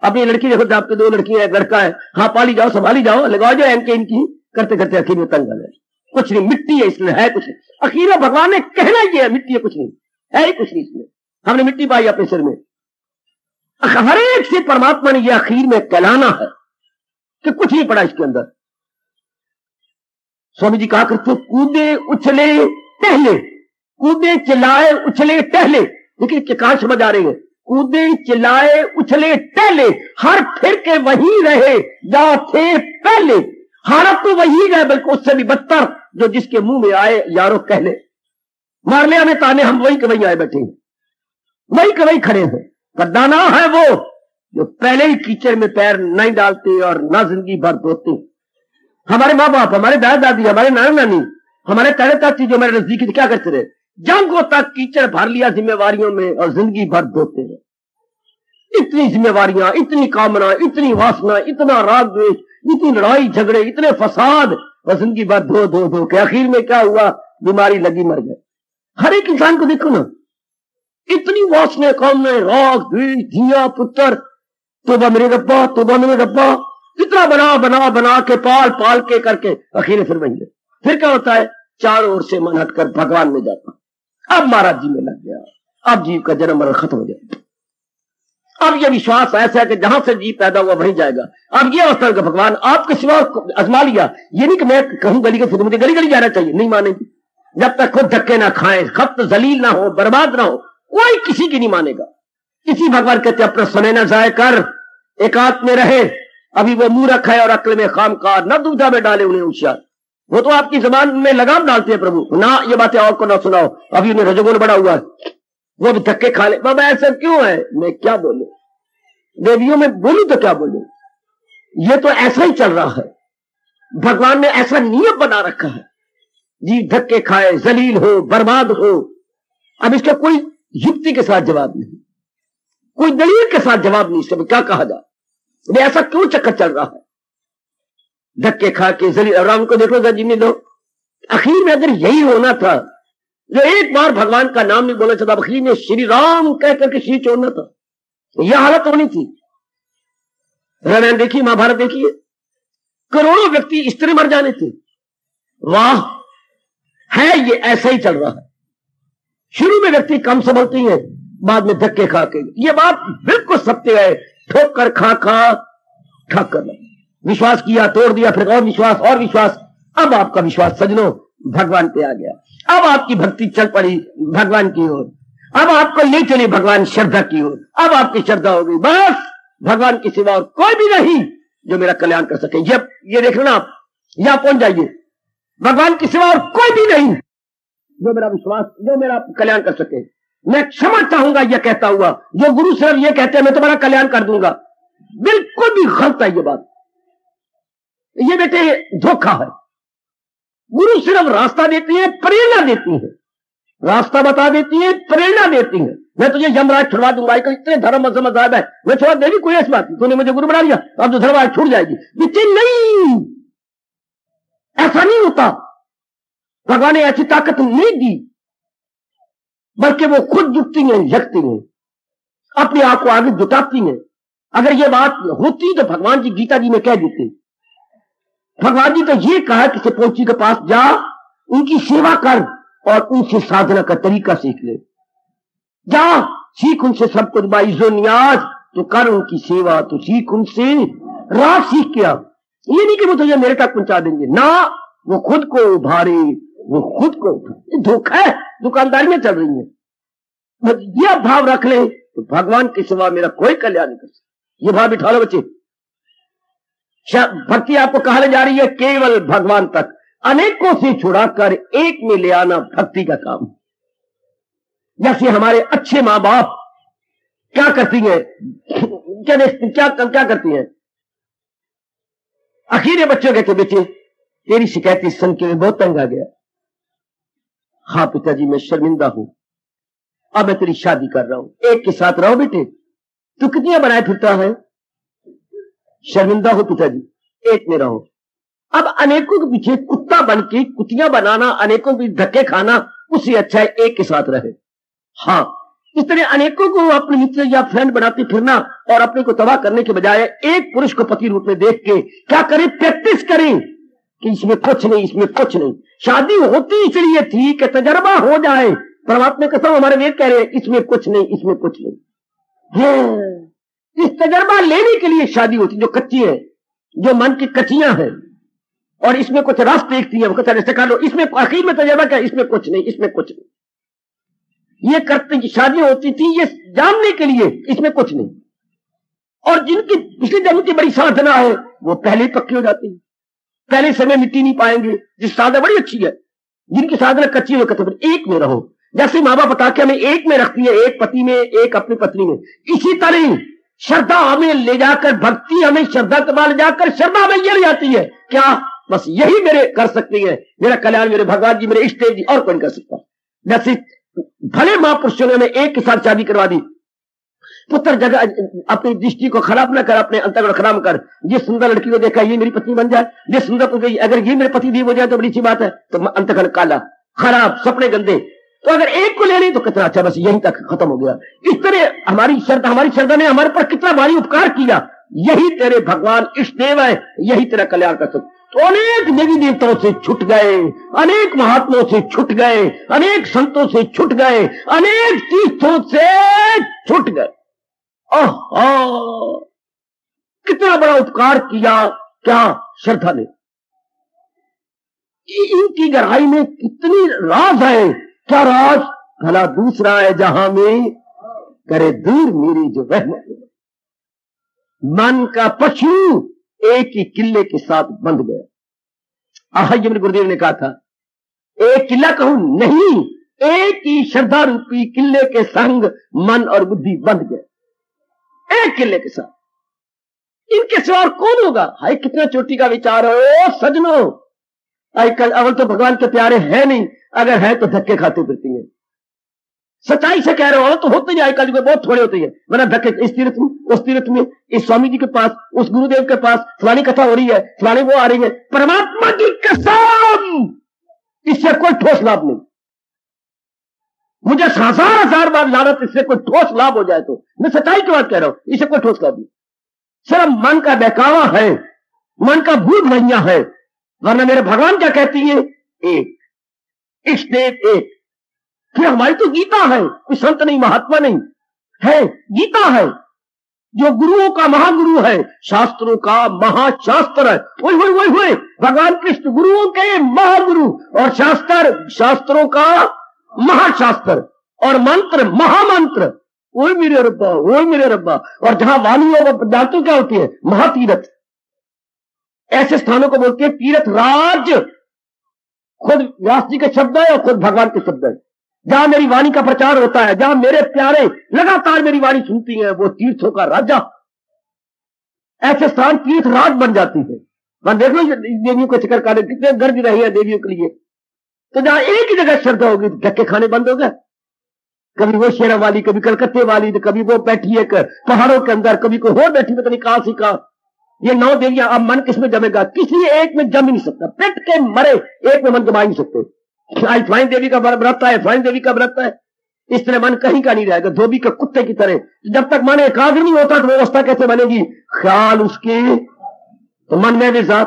अपनी लड़की देखो, तो आपके 2 लड़कियां, एक लड़का है, हाँ, पाली जाओ, संभाली जाओ, लगाओ जाओ इनके, इनकी करते करते आखिर में तंग आ जाए, कुछ नहीं, मिट्टी है इसमें, है कुछ नहीं। आखिर में भगवान ने कहना ही है मिट्टी है, कुछ नहीं है, ही कुछ नहीं इसमें, हमने मिट्टी पाई अपने सिर में। हर एक से परमात्मा ने यह आखिर में कहलाना है कि कुछ नहीं पड़ा इसके अंदर। स्वामी जी कहा करते, कूदे उछले टहले, कूदे चिल्लाए उछले टहले। देखिए कहां समझ आ रही है, कूदे चिल्लाए उछले टहले, हर फिर के वही रहे जा थे पहले। हालत तो वही रहे, बल्कि उससे भी बदतर, जो जिसके मुंह में आए यारो कहले, मार ले हमें ताने, हम वही के वही आए बैठे, वही के वही खड़े हैं। दाना है वो जो पहले ही कीचड़ में पैर नहीं डालते और ना जिंदगी भर धोते। हमारे माँ बाप, हमारे दादा दादी, हमारे नाना नानी, हमारे तारे चाची जो हमारे नजदीकी थे, क्या करते रहे? जंगों तक कीचड़ भर लिया जिम्मेवारियों में और जिंदगी भर धोते रहे। इतनी जिम्मेवारियां, इतनी कामना, इतनी वासना, इतना राग द्वेष, इतनी लड़ाई झगड़े, इतने फसाद, और जिंदगी भर धो धो धो के आखिर में क्या हुआ? बीमारी लगी, मर गए। हर एक इंसान को देखो ना, इतनी वासना, कामनाएं, राग द्वेष, धिया पुत्र, तोबा मेरे रब्बा, तोबा मेरे रब्बा, कितना बना बना बना के, पाल पाल के करके आखिर फिर वही। फिर क्या होता है? चारों ओर से मन हटकर भगवान में जाता, अब महाराज जी में लग गया, अब जीव का जन्म मरण खत्म हो गया, अब ये विश्वास ऐसा है कि जहां से जीव पैदा हुआ वहीं जाएगा। अब ये अवसर का भगवान आपके सिवा आजमा लिया, ये नहीं कि मैं कहूं गली के फिर मुझे गली गली जाना चाहिए, नहीं मानेगी। जब तक खुद धक्के ना खाएं, खत जलील ना हो, बर्बाद ना हो, कोई किसी की नहीं मानेगा। इसी भगवान कहते अपना समय ना जाय कर, एकांत में रहे। अभी वो मूर्ख है और अक्ल में खामखार, न दुविधा में डाले उन्हें होशियार। वो तो आपकी जबान में लगाम डालते हैं प्रभु, ना ये बातें और को ना सुनाओ, अभी उन्हें रजोगुण बड़ा हुआ है, वो भी धक्के खा ले। बाबा ऐसा क्यों है? मैं क्या बोलूं, देवियों में बोलूं तो क्या बोलूं, ये तो ऐसा ही चल रहा है। भगवान ने ऐसा नियम बना रखा है, जी धक्के खाए, जलील हो, बर्बाद हो। अब इसका कोई युक्ति के साथ जवाब नहीं, कोई दलील के साथ जवाब नहीं, इससे क्या कहा जाए, ये ऐसा क्यों चक्कर चल रहा है? धक्के खा के जलील। राम को देखो जिन्हें लोग, आखिर में अगर यही होना था, जो एक बार भगवान का नाम नहीं बोलना चाहता, आखिर में श्री राम कह करके श्री छोड़ना था, यह हालत होनी थी। रामायण देखिए, महाभारत देखिए, करोड़ों व्यक्ति इस तरह मर जाने थे। वाह, है ये ऐसा ही चल रहा है। शुरू में व्यक्ति कम संभलते हैं, बाद में धक्के खा के। ये बात बिल्कुल सत्य है। ठोकर खा खा ठक्कर लगा, विश्वास किया, तोड़ दिया, फिर और विश्वास और विश्वास। अब आपका विश्वास सजनों भगवान पे आ गया, अब आपकी भक्ति चल पड़ी भगवान की ओर, अब आपको ले चली भगवान श्रद्धा की ओर, अब आपकी श्रद्धा हो गई, बस भगवान की सिवा और कोई भी नहीं जो मेरा कल्याण कर सके। ये देख लेना, आप यहां पहुंच जाइए, भगवान की सिवा और कोई भी नहीं जो मेरा विश्वास, जो मेरा कल्याण कर सके। मैं क्षमा चाहूंगा यह कहता हुआ, जो गुरु सिर्फ ये कहते हैं मैं तुम्हारा कल्याण कर दूंगा, बिल्कुल भी गलत है ये बात। ये बेटे धोखा है। गुरु सिर्फ रास्ता देती है, प्रेरणा देती है, रास्ता बता देती है, प्रेरणा देती है। मैं तुझे यमराज छुड़वा दूंगा, इतने धर्म मजहब है, मैं छोड़ देगी, कोई ऐसी बात नहीं, तूने मुझे गुरु बना लिया, अब तो धर्मराज छूट जाएगी। नहीं, ऐसा नहीं होता। भगवान ने ऐसी ताकत नहीं दी, बल्कि वो खुद जुटती हैं, जगती हैं, अपने आप को आगे जुटाती हैं। अगर ये बात होती तो भगवान जी गीता जी में कह देते, भगवान जी तो ये कहा कि पोची के पास जा, उनकी सेवा कर और उनसे साधना का तरीका सीख ले। जा सीख उनसे सब कुछ, बाइजो नियाज तो कर उनकी सेवा, तो सीख उनसे, राह सीख क्या। ये नहीं कि वो तुझे मेरे तक पहुंचा देंगे ना, वो खुद को उभारे, वो खुद को। धोखा है, दुकानदारी में चल रही है। ये भाव रख ले तो भगवान के सिवा मेरा कोई कल्याण नहीं कर सकता। ये भाव बिठा लो बच्चे। भक्ति आपको कहा ले जा रही है केवल भगवान तक, अनेकों से छुड़ाकर एक में ले आना भक्ति का काम। जैसे हमारे अच्छे माँ बाप क्या करती हैं, क्या करती हैं, आखिर बच्चों कहते बेटे तेरी शिकायतें सुन के बहुत तंग आ गया। हाँ पिताजी मैं शर्मिंदा हूं, अब मैं तेरी शादी कर रहा हूं, एक के साथ रहो बेटे। तू कितनी बनाए फिरता है? शर्मिंदा हो पिताजी, एक में रहो। अब अनेकों के पीछे कुत्ता बन के कुतियां बनाना, अनेकों के धक्के खाना, उससे अच्छा है एक के साथ रहे। हाँ, इस तरह अनेकों को अपने मित्र या फ्रेंड बनाते फिरना और अपने को तबाह करने के बजाय एक पुरुष को पति रूप में देख के क्या करें, प्रैक्टिस करें कि इसमें कुछ नहीं, इसमें कुछ नहीं। शादी होती इसलिए थी कि तजर्बा हो जाए। परमात्मा कसम हमारे वेद कह रहे हैं इसमें कुछ नहीं, इसमें कुछ नहीं। इस तजर्बा लेने के लिए शादी होती, जो कच्ची है, जो मन की कच्चियां हैं और इसमें कुछ रस देखती है, वो कहता है लो, इसमें आखिर में तजर्बा क्या, इसमें कुछ नहीं, इसमें कुछ नहीं। ये करते शादी होती थी ये जानने के लिए इसमें कुछ नहीं। और जिनकी पिछले जन्म की बड़ी साधना है वो पहले ही पक्की हो जाती है, पहले समय मिट्टी नहीं पाएंगे। जिस साधना बड़ी अच्छी है, जिनकी साधना कच्ची है कहते एक में रहो। जैसे माँ बाप बता के हमें एक में रखती है, एक पति में, एक अपनी पत्नी में, इसी तरह श्रद्धा हमें ले जाकर, भक्ति हमें श्रद्धा के बाद ले जाकर श्रद्धा में ये ले जाती है। क्या बस यही मेरे कर सकती है, मेरा कल्याण मेरे भगवान जी, मेरे इष्ट देव जी, और कौन कर सकता। जैसे भले महापुरुषों ने हमें एक के साथ शादी करवा दी। पुत्र जगह अपनी दृष्टि को खराब न कर, अपने अंतर को खराब कर। जिस सुंदर लड़की को देखा ये मेरी पत्नी बन जाए, जिस सुंदर को अगर ये मेरे पति देव हो जाए तो बड़ी अच्छी बात है। तो अंतकरण काला, खराब, सपने गंदे। तो अगर एक को ले ली तो कितना अच्छा, बस यहीं तक खत्म हो गया। इस तरह हमारी श्रद्धा ने हमारे पर कितना भारी उपकार किया। यही तेरे भगवान इष्ट देव है, यही तेरा कल्याण कर सकते। तो अनेक देवी देवताओं से छूट गए, अनेक महात्माओं से छूट गए, अनेक संतों से छूट गए, अनेक तीर्थों से छूट गए, कितना बड़ा उपकार किया क्या श्रद्धा ने। इनकी गहराई में कितनी राज है। क्या राज? भला दूसरा है जहां में करे दूर मेरी जो वहम। मन का पशु एक ही किले के साथ बंध गया। ये मेरे गुरुदेव ने कहा था, एक किला कहूं नहीं, एक ही श्रद्धा रूपी किले के संग मन और बुद्धि बंध गए, एक किले के साथ। इनके सिवा और कौन होगा? हाय कितना चोटी का विचार हो सजनो। आजकल अवल तो भगवान के प्यारे हैं नहीं, अगर है तो धक्के खाते फिरती है। सच्चाई से कह रहे हो तो होते नहीं, आजकल बहुत थोड़े होते हैं, वरना धक्के इस तीर्थ में उस तीर्थ में, इस स्वामी जी के पास, उस गुरुदेव के पास फलानी कथा हो रही है, फलानी वो आ रही है। परमात्मा की कसम, इससे कोई ठोस लाभ नहीं। मुझे 1000 बार लानत, इससे कोई ठोस लाभ हो जाए तो। मैं सच्चाई की बात कह रहा हूं, इससे कोई ठोस लाभ नहीं। सिर्फ मन का बहकावा है, मन का भूत भैया है। वरना मेरे भगवान क्या कहती है? एक, इष्टदेव एक। फिर हमारी तो गीता है, कोई संत नहीं, महात्मा नहीं है, गीता है जो गुरुओं का महागुरु है, शास्त्रों का महाशास्त्र है। वही भगवान कृष्ण गुरुओं के महागुरु और शास्त्रों का महाशास्त्र और मंत्र महामंत्र। वही मेरे रब्बा, वही मेरे रब्बा। और जहां वाणी और जानते क्या होती है? महातीरथ। ऐसे स्थानों को बोलते हैं तीर्थ राज। खुद व्यास जी के शब्द है और खुद भगवान के शब्द है। जहां मेरी वाणी का प्रचार होता है, जहां मेरे प्यारे लगातार मेरी वाणी सुनती हैं, वो तीर्थों का राजा। ऐसे स्थान तीर्थ राज बन जाती है। वहां देख लो देवियों के चक्कर काटे कितने गर्ज रही है देवियों के लिए। तो जहां एक ही जगह श्रद्धा होगी, धक्के खाने बंद हो गए। कभी वो शेरा वाली, कभी कलकत्ते वाली, तो कभी वो बैठी है पहाड़ों के अंदर, कभी कोई और बैठी, पता नहीं कहां से कहां। ये 9 देवियां, अब मन किसमें जमेगा? किसी एक में जम ही नहीं सकता। पिट के मरे एक में मन जमा ही नहीं सकते। आज फलानी देवी का व्रत है, फलानी देवी का व्रत है, इस तरह मन कहीं का नहीं रहेगा, धोबी के कुत्ते की तरह। जब तक मन एकाग्र नहीं होता तो व्यवस्था कैसे बनेगी? ख्याल उसके तो मन में भी साथ।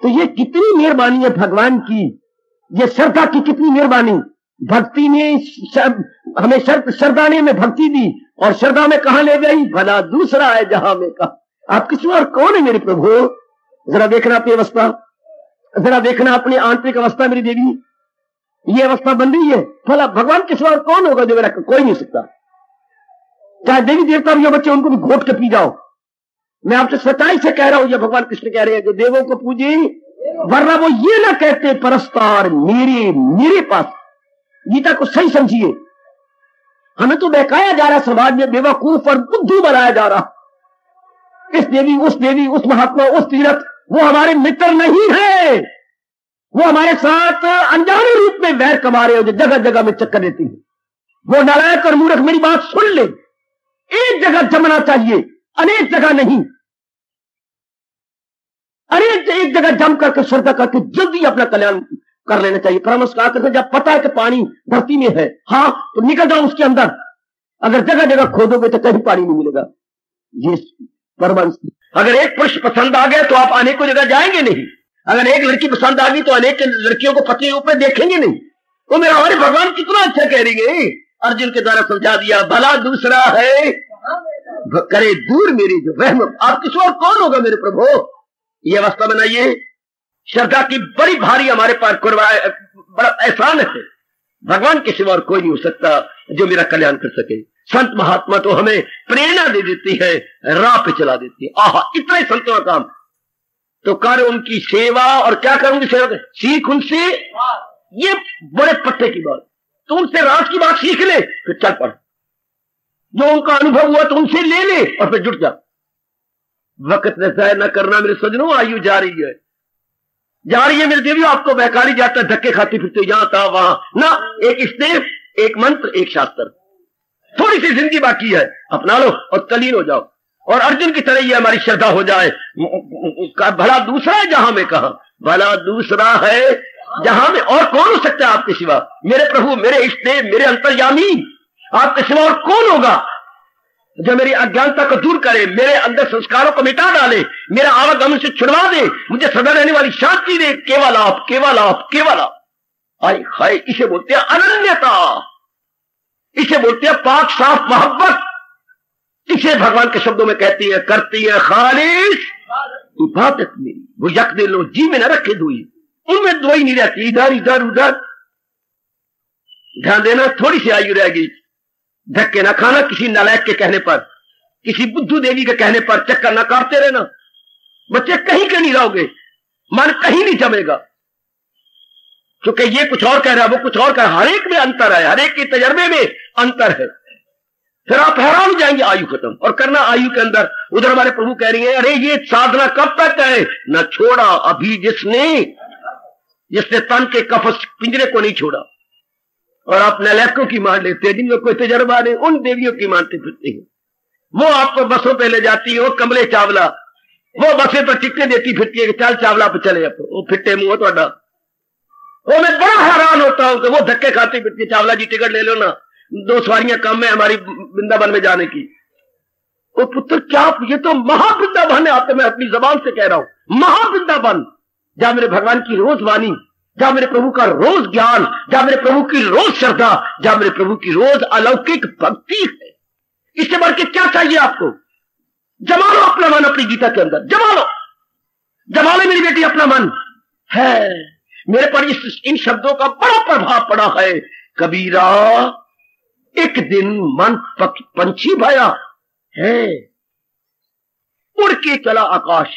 तो ये कितनी मेहरबानी है भगवान की, ये श्रद्धा की कितनी मेहरबानी। भक्ति ने हमें श्रद्धा ने हमें भक्ति दी और श्रद्धा में कहां ले गई? भला दूसरा है जहां में कहा। आप किसी और कौन है मेरे प्रभु? जरा देखना अपनी अवस्था, जरा देखना अपनी आंतरिक अवस्था मेरी देवी, ये अवस्था बन रही है। भला भगवान के सिवा कौन होगा जो मेरा? कोई नहीं सकता। चाहे देवी देवता भी हो बच्चे, उनको भी घोट के पी जाओ। मैं आपसे सच्चाई से कह रहा हूं, ये भगवान कृष्ण कह रहे हैं, जो देवों को पूजे, वरना वो ये ना कहते परस्तार मेरे पास। गीता को सही समझिए। हमें तो बहकाया जा रहा, समाज में बेवकूफ और बुद्धू बनाया जा रहा। इस देवी, उस महात्मा, उस तीर्थ, वो हमारे मित्र नहीं है। वो हमारे साथ अनजाने रूप में वैर कमा रहे हो, जो जगह जगह में चक्कर देती है। वो नालायक और मूर्ख मेरी बात सुन ले, एक जगह जमना चाहिए, अनेक जगह नहीं। अनेक एक जगह जम करके श्रद्धा करके जल्दी अपना कल्याण कर लेना चाहिए। परामर्श कहा करते जब पता है कि पानी धरती में है, हाँ तो निकल जाओ उसके अंदर। अगर जगह जगह खोदोगे तो कहीं पानी नहीं मिलेगा। ये परमांश। अगर एक पुरुष पसंद आ गया तो आप अनेकों जगह जाएंगे नहीं। अगर एक लड़की पसंद आ गई तो अनेक लड़कियों को पति ऊपर देखेंगे नहीं। तो मेरा हमारे भगवान कितना अच्छा कह रही है, अर्जुन के द्वारा समझा दिया। भला दूसरा है करे दूर मेरी जो वहम। आप किसी और कौन होगा मेरे प्रभु? ये अवस्था बनाइए। श्रद्धा की बड़ी भारी हमारे पास बड़ा एहसान है। भगवान के सिवा और कोई नहीं हो सकता जो मेरा कल्याण कर सके। संत महात्मा तो हमें प्रेरणा दे देती है, राह पे चला देती है। आहा, इतना ही संतों का काम। तो कर उनकी सेवा। और क्या करूंगी सेवा? सीख उनसे, ये बड़े पत्ते की बात। तो उनसे राज की बात सीख ले, फिर चल पड़। जो उनका अनुभव हुआ तो उनसे ले ले और फिर जुट जा। वक्त ज़ाया न करना मेरे सजनों, आयु जा रही है मेरे देवी। आपको बहकाली जाता, धक्के खाती फिरते यहां था वहां ना। एक स्नेह, एक मंत्र, एक शास्त्र। थोड़ी सी जिंदगी बाकी है, अपना लो और तलीन हो जाओ। और अर्जुन की तरह ये हमारी श्रद्धा हो जाए। भला दूसरा है जहां में कहा, भला दूसरा है जहां में। और कौन हो सकता है आपके सिवा? मेरे प्रभु, मेरे इष्टदेव, मेरे अंतर्यामी, आपके सिवा और कौन होगा जो मेरी अज्ञानता को दूर करे, मेरे अंदर संस्कारों को मिटा डाले, मेरा आवागमन से छुड़वा दे, मुझे सदा रहने वाली शांति दे। केवल आप, केवल आप, केवल आप। हाय हाय, इसे बोलते हैं अनन्यता, इसे बोलते हैं पाक साफ मोहब्बत। इसे भगवान के शब्दों में कहती है, करती है खालिस इबादत मेरी, वो यक दिल लो जी में न रखे दुई, उनमें दुई नहीं रहती, इधर इधर उधर। ध्यान देना, थोड़ी सी आयु रहेगी, धक्के ना खाना किसी नालायक के कहने पर, किसी बुद्धू देवी के कहने पर चक्कर ना काटते रहना। बच्चे कहीं के नहीं रहोगे, मन कहीं नहीं जमेगा, क्योंकि ये कुछ और कह रहा है, वो कुछ और कह रहा है, हर एक में अंतर है, हर एक के तजर्बे में अंतर है। फिर आप हैरान हो जाएंगे, आयु खत्म और करना आयु के अंदर। उधर हमारे प्रभु कह रही है, अरे ये साधना कब तक है, न छोड़ा अभी जिसने तन के कफस पिंजरे को नहीं छोड़ा। और आप नालायकों की मान लेते हैं, जिनमें कोई तजर्बा नहीं, उन देवियों की मानते फिरते हैं। वो आपको बसों पे ले जाती है, वो कमले चावला, वो बसें पर टिकटे देती फिरती है कि चल चावला पे चले, वो फिट्टे मुंह ਤੁਹਾਡਾ। वो मैं बड़ा हैरान होता हूं कि वो धक्के खाती फिरती है, चावला जी टिकट ले लो ना, 2 सवारियां कम है हमारी वृंदावन में जाने की। वो पुत्र क्या, ये तो महावृंदावन है, आपको मैं अपनी जबान से कह रहा हूं, महावृंदावन, जहां मेरे भगवान की रोज वाणी, जहां मेरे प्रभु का रोज ज्ञान, जहां मेरे प्रभु की रोज श्रद्धा, जहां मेरे प्रभु की रोज अलौकिक भक्ति है। इससे बढ़ के क्या चाहिए आपको? जमा लो अपना मन अपनी गीता के अंदर, जमा लो, जमा लो मेरी बेटी अपना मन है। मेरे पर इन शब्दों का बड़ा प्रभाव पड़ा है। कबीरा एक दिन मन पंछी भया है, उड़ के चला आकाश।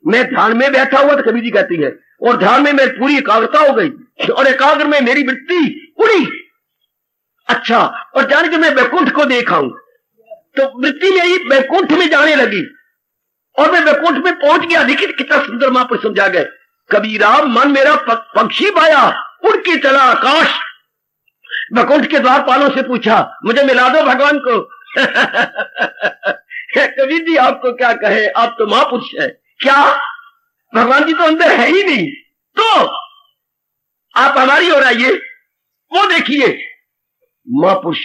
मैं ध्यान में बैठा हुआ, तो कबीर जी कहती है, और ध्यान में मेरी पूरी एकाग्रता हो गई, और एकाग्र में मेरी वृत्ति उड़ी। अच्छा, और जान के मैं वैकुंठ को देखा हूं, तो वृत्ति में ही वैकुंठ में जाने लगी, और मैं वैकुंठ में पहुंच गया। देखिए कितना सुंदर महापुरुष समझा गए। कबीरा मन मेरा पक्षी भाया, उड़ के चला आकाश। वैकुंठ के द्वारपालों से पूछा, मुझे मिला दो भगवान को। कबीर जी आपको क्या कहे, आप तो महापुरुष है, क्या भगवान जी तो अंदर है ही नहीं, तो आप हमारी ओर आइए, वो देखिए महापुरुष,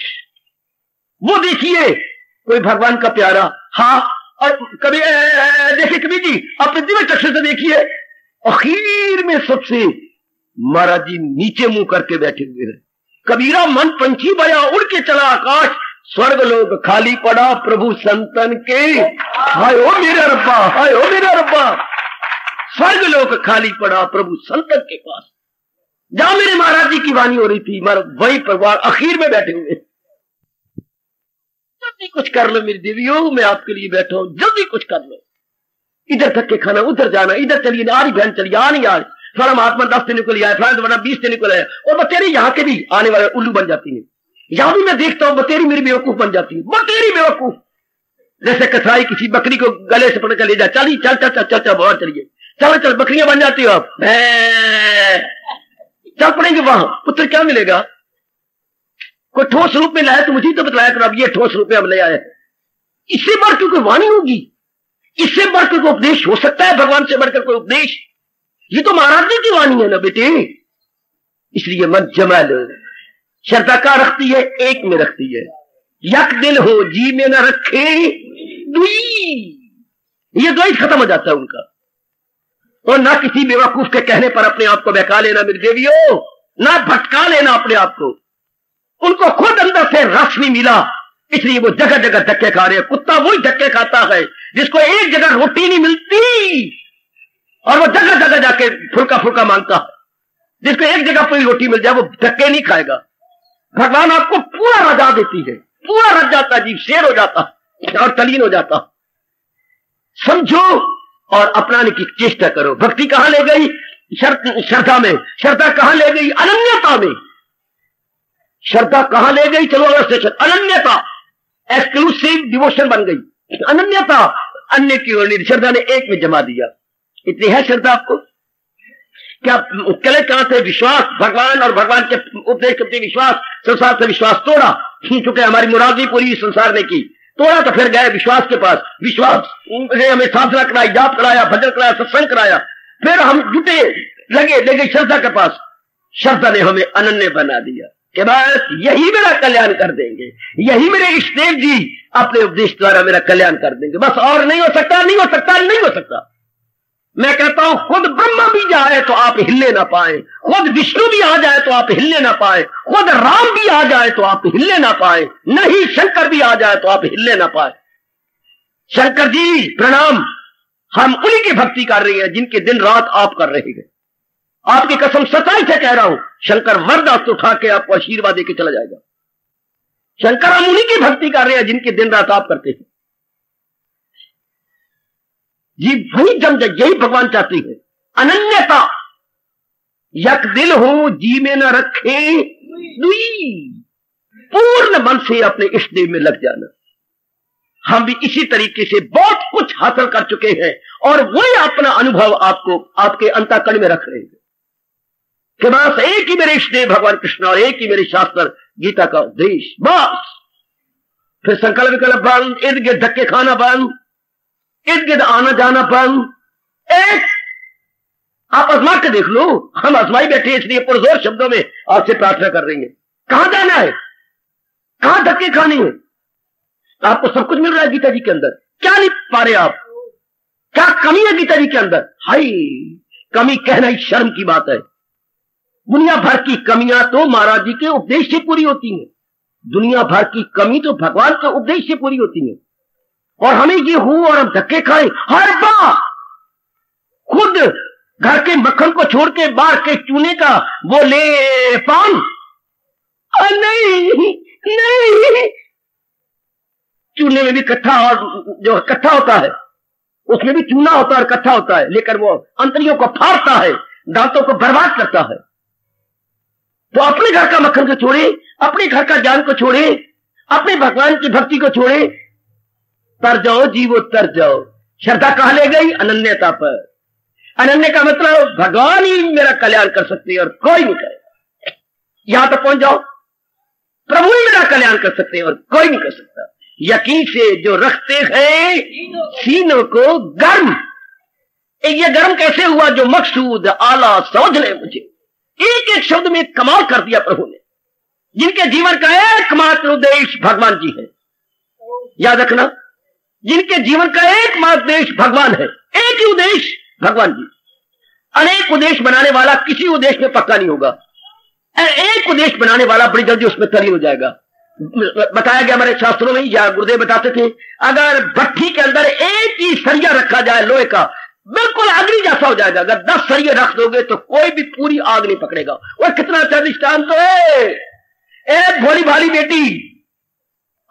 वो देखिए कोई भगवान का प्यारा। हाँ, और कभी देखिए कबीर जी अपने दिव्य चक्षु से देखिए, आखिर में सबसे महाराज जी नीचे मुंह करके बैठे हुए हैं। कबीरा मन पंछी भया, उड़ के चला आकाश, स्वर्ग लोग खाली पड़ा प्रभु संतन के। हाय ओ मेरा रब्बा, हाय ओ मेरा रब्बा, स्वर्ग लोग खाली पड़ा प्रभु संतन के पास। जहां मेरे महाराज जी की वाणी हो रही थी, वही परिवार आखिर में बैठे हुए। जल्दी कुछ कर लो मेरी देवियों, मैं आपके लिए बैठा हूं, जल्दी कुछ कर लो। इधर धक्के खाना, उधर जाना, इधर चलिए, आ रही बहन चलिए, आ नहीं आ रही, फला महात्मा 10 दिन को लिया है, फला बड़ा 20 दिन को लाया, और बतेरी यहाँ के भी आने वाले उल्लू बन जाती है। यहां भी मैं देखता हूं बतेरी मेरी बेवकूफ बन जाती है, बतेरी बेवकूफ। जैसे कसाई किसी बकरी को गले से पकड़ कर ले जाए, चलिए चल चल चल चल चल बाहर चलिए, चलो चल, बकरियां बन जाती हो आप, चल पड़ेंगे वहां। पुत्र क्या मिलेगा? कोई ठोस रूप में लाया तो मुझे तो बतलाया करो, अब ये ठोस रूप में अब ले आए। इससे बढ़कर कोई वाणी होगी, इससे बढ़कर कोई उपदेश हो सकता है? भगवान से बढ़कर कोई उपदेश? ये तो महाराज जी की वाणी है ना बेटे। इसलिए मत जमा लो। श्रद्धा का रखती है, एक में रखती है, यक दिल हो जी में न रखे दुई, ये द्वैत खत्म हो जाता है उनका। और ना किसी बेवकूफ के कहने पर अपने आप को बहका लेना मेरी देवियों, ना भटका लेना अपने आप को। उनको खुद अंदर से रस नहीं मिला, इसलिए वो जगह जगह धक्के खा रहे हैं। कुत्ता वही धक्के खाता है जिसको एक जगह रोटी नहीं मिलती, और वो जगह जगह जाके फुल्का फुल्का मांगता है। जिसको एक जगह पूरी रोटी मिल जाए वो धक्के नहीं खाएगा। भगवान आपको पूरा रजा देती है, पूरा रज जाता, जीव शेर हो जाता और तलीन हो जाता। समझो और अपनाने की चेष्टा करो। भक्ति कहां ले गई? श्रद्धा में। श्रद्धा कहां ले गई? अनन्यता में। श्रद्धा कहां ले गई? चलो अगर स्टेशन, अनन्यता, एक्सक्लूसिव डिवोशन बन गई। अनन्यता, अन्य की ओर नहीं, श्रद्धा ने एक में जमा दिया। इतनी है श्रद्धा आपको। क्या कले कहां थे? विश्वास, भगवान और भगवान के उपदेश के प्रति विश्वास। संसार से विश्वास तोड़ा, क्योंकि हमारी मुरादी पूरी संसार ने की, तोड़ा तो फिर गए विश्वास के पास। विश्वास ने हमें साधना कराई, जाप कराया, भजन कराया, सत्संग कराया, फिर हम जुटे लगे श्रद्धा के पास। श्रद्धा ने हमें अनन्य बना दिया कि बस यही मेरा कल्याण कर देंगे, यही मेरे इष्ट देव जी अपने उपदेश द्वारा मेरा कल्याण कर देंगे, बस और नहीं हो सकता, नहीं हो सकता, नहीं हो सकता। मैं कहता हूं खुद ब्रह्मा भी जाए तो आप हिलने ना पाए, खुद विष्णु भी आ जाए तो आप हिलने ना पाए, खुद राम भी आ जाए तो आप हिलने ना पाए, नहीं शंकर भी आ जाए तो आप हिलने ना पाए। शंकर जी प्रणाम, हम उन्हीं की भक्ति कर रहे हैं जिनके दिन रात आप कर रहे हैं। आपकी कसम सच्चाई से कह रहा हूं, शंकर वरदास्त उठा के आपको आशीर्वाद देके चला जाएगा। शंकर हम उन्हीं की भक्ति कर रहे हैं जिनके दिन रात आप करते हैं। जी वही जम, यही भगवान चाहते हैं। अनन्यता, यक दिल हो जी में न रखे दुई, पूर्ण मन से अपने इष्ट देव में लग जाना। हम भी इसी तरीके से बहुत कुछ हासिल कर चुके हैं और वही अपना अनुभव आपको आपके अंतःकरण में रख रहे हैं कि बस एक ही मेरे इष्ट देव भगवान कृष्ण और एक ही मेरे शास्त्र गीता का उपदेश, बस। फिर संकल्प विकल्प बंद, इर्द गिर्द धक्के खाना बंद, इर्द गिर्द आना जाना बंद। एक आप आजमा के देख लो, हम आजमाई बैठे इसलिए पुरजोर शब्दों में आपसे प्रार्थना कर रहे हैं। कहां जाना है, कहां धक्के खाने हैं? आपको सब कुछ मिल रहा है गीता जी के अंदर। क्या नहीं पा रहे आप? क्या कमी है गीता जी के अंदर? हाय, कमी कहना ही शर्म की बात है। दुनिया भर की कमियां तो महाराज जी के उपदेश से पूरी होती हैं। दुनिया भर की कमी तो भगवान के उपदेश से पूरी होती है। और हमें ये हो और हम धक्के खाएं हर बार। खुद घर के मक्खन को छोड़ के बाहर के चूने का वो ले पान, नहीं नहीं, चूने में भी कट्ठा, और जो कट्ठा होता है उसमें भी चूना होता है और कट्ठा होता है, लेकर वो अंतरियों को फाड़ता है, दांतों को बर्बाद करता है। तो अपने घर का मक्खन को छोड़े, अपने घर का ज्ञान को छोड़े, अपने भगवान की भक्ति को छोड़े, तर जाओ जीवो तर जाओ। श्रद्धा कहां ले गई? अनन्यता पर। अनन्य का मतलब भगवान ही मेरा कल्याण कर सकते हैं और कोई नहीं करेगा। यहां तक पहुंच जाओ, प्रभु ही मेरा कल्याण कर सकते हैं और कोई नहीं कर सकता। यकीन से जो रखते हैं सीनों को गर्म। ये गर्म कैसे हुआ? जो मकसूद आला समझ ले मुझे। एक एक शब्द में कमाल कर दिया प्रभु ने। जिनके जीवन का एकमात्र उद्देश्य भगवान जी है, याद रखना, जिनके जीवन का एकमात्र उद्देश्य भगवान है, एक ही उद्देश्य भगवान जी। अनेक उद्देश्य बनाने वाला किसी उद्देश्य में पक्का नहीं होगा। एक उद्देश्य बनाने वाला बड़ी जल्दी उसमें तल्ली हो जाएगा। बताया गया हमारे शास्त्रों में, या गुरुदेव बताते थे, अगर भट्ठी के अंदर एक ही सरिया रखा जाए लोहे का, बिल्कुल अग्नि जैसा हो जाएगा। अगर 10 सरिये रख दोगे तो कोई भी पूरी आग नहीं पकड़ेगा। और कितना अच्छा दृष्टांत तो है। एक भोली भाली बेटी,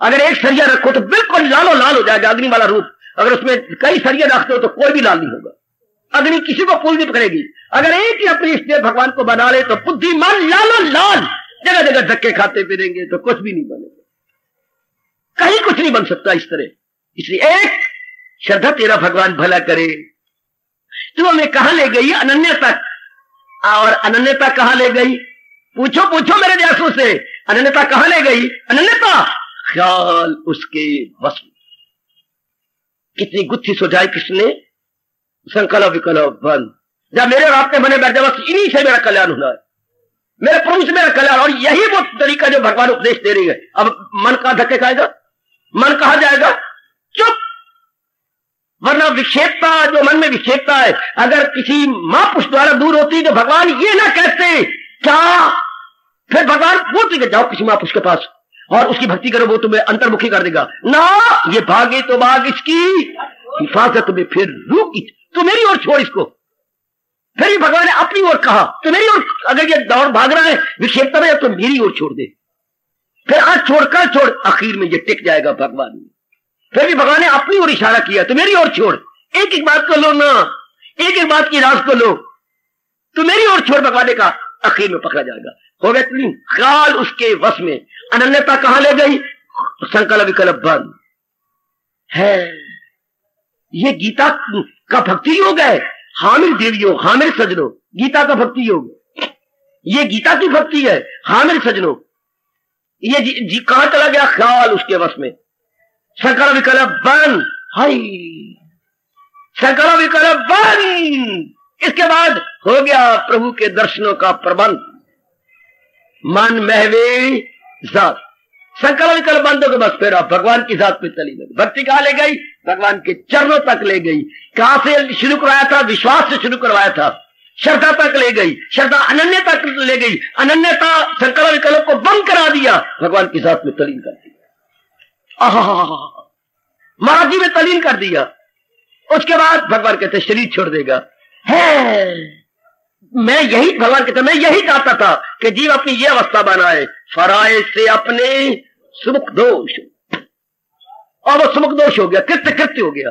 अगर एक सरिया रखो तो बिल्कुल लालो लाल हो जाएगा, अग्नि वाला रूप। अगर उसमें कई सरिये रखते हो तो कोई भी लाल नहीं होगा, अग्नि किसी को पूरी नहीं पकड़ेगी। अगर एक ही अपने इष्ट देव भगवान को बना ले तो बुद्धिमान लालो लाल, जगह जगह धक्के खाते फिरेंगे तो कुछ भी नहीं बनेगा, कहीं कुछ नहीं बन सकता इस तरह। इसलिए एक श्रद्धा तेरा भगवान भला करे। तू हमें कहां ले गई? अनन्यता। और अनन्यता कहां ले गई? पूछो पूछो मेरे व्यासों से, अनन्यता कहां ले गई? अनन्यता ख्याल उसके वश में। कितनी गुत्थी सुझाई कृष्ण ने, संकल्प विकल्प बंद। जब मेरे रास्ते बने बैठ जाओ, बस इन्हीं से मेरा कल्याण होना है, मेरे प्रभु से मेरा कल्याण। और यही वो तरीका जो भगवान उपदेश दे रही है। अब मन कहां धक्के खाएगा? मन कहां जाएगा? चुप। वरना विक्षेपता, जो मन में विक्षेपता है, अगर किसी महापुरुष द्वारा दूर होती तो भगवान ये ना कहते क्या? फिर भगवान बोलते कि जाओ किसी महापुरुष के पास और उसकी भक्ति करो, वो तुम्हें अंतर्मुखी कर देगा। ना, ये भागे तो भाग इसकी हिफाजत में, फिर रुक, तो मेरी ओर छोड़ इसको। फिर भी भगवान ने अपनी ओर कहा, तो मेरी ओर, अगर ये दौड़ भाग रहा है विक्षेपता में, तो मेरी ओर छोड़ दे। फिर आज छोड़कर छोड़, आखिर में ये टिक जाएगा भगवान में। फिर भी भगवान ने अपनी ओर इशारा किया, तो मेरी ओर छोड़। एक एक बात को लो ना, एक एक बात की राज को लो, तो मेरी ओर छोड़, भगवान ने कहा, आखिर में पकड़ा जाएगा। हो गया तीन, ख्याल उसके वश में। अनन्यता कहां ले गई? संकल्प विकल्प बंद है। ये गीता का भक्ति योग है। हाँ मेरे देवियों, हाँ मेरे सजनों, गीता का भक्ति योग, ये गीता की भक्ति है। हाँ मेरे सजनों, ये जी कहां चला गया? ख्याल उसके वश में। संकल्प विकल्प बंद। हाय, संकल्प विकल्प बंद। इसके बाद हो गया प्रभु के दर्शनों का प्रबंध। मन महवे जात, संकल्प विकल्प बंद हो गए, बस फिर आप भगवान की जात पे चली गई। भक्ति कहां ले गई? भगवान के चरणों तक ले गई। कहां से शुरू करवाया था? विश्वास से शुरू करवाया था। श्रद्धा तक ले गई, श्रद्धा अनन्यता तक ले गई, अनन्यता संकल्प विकल्प को बंद करा दिया, भगवान की जात में तलीन कर दिया। महाराज जी में तलीन कर दिया। उसके बाद भगवान कहते शरीर छोड़ देगा। है मैं यही, भगवान कहते मैं यही चाहता था कि जीव अपनी ये अवस्था बनाए, फराए से अपने सुमुख दोष, और वो सुमुख दोष हो गया, कृत्य कृत्य हो गया।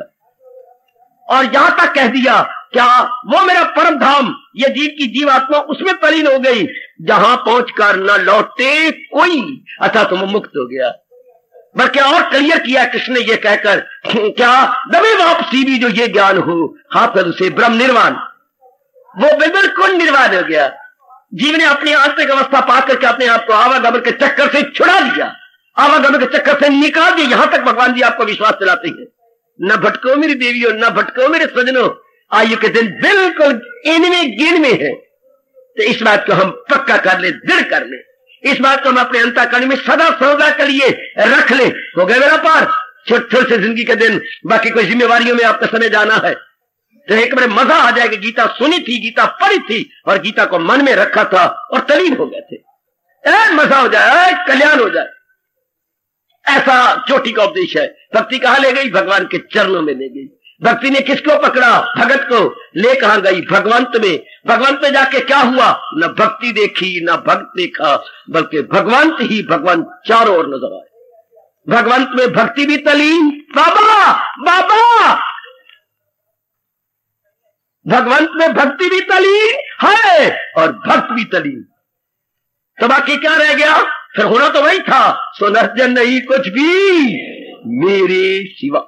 और यहां तक कह दिया क्या वो मेरा परम धाम, ये जीव की जीवात्मा उसमें तलीन हो गई जहां पहुंचकर न लौटे कोई, अच्छा तुम मुक्त हो गया। बल्कि और क्लियर किया कृष्ण ने ये कहकर क्या दबे वापसी भी जो ये ज्ञान हो हाफिज से ब्रह्म निर्वाण, वो बिल्कुल निर्वाण हो गया। जीव ने अपनी आंतरिक अवस्था पा करके अपने आप को आवागमन के चक्कर से छुड़ा लिया, आवागमन के चक्कर से निकाल दिया। यहां तक भगवान जी आपको विश्वास दिलाते हैं, न भटको मेरी देवियों, न भटको मेरे सजनों, आयु के दिन बिल्कुल इनमें गिन में है। तो इस बात को हम पक्का कर ले, दृढ़ कर ले, इस बात को हम अपने अंतःकरण में सदा सौदा के लिए रख ले। हो गए मेरा पार, छोटे से जिंदगी के दिन, बाकी कोई जिम्मेवारियों में आपका समय जाना है तो एक बड़े मजा आ जाएगा। गीता सुनी थी, गीता पढ़ी थी और गीता को मन में रखा था और तलीन हो गए थे, मजा हो जाए, कल्याण हो जाए। ऐसा चोटी का उपदेश है। भक्ति कहां ले गई? भगवान के चरणों में ले गई। भक्ति ने किसको पकड़ा? भगत को। ले कहां गई? भगवंत में। भगवंत में जाके क्या हुआ? न भक्ति देखी न भक्त देखा, बल्कि भगवंत ही भगवंत चारों ओर नजर आए। भगवंत में भक्ति भी तलीन, बाबा बाबा, भगवंत में भक्ति भी तलीन है और भक्त भी तलीन। तो बाकी क्या रह गया? फिर होना तो वही था, सुनर्जन नहीं कुछ भी मेरे सिवा,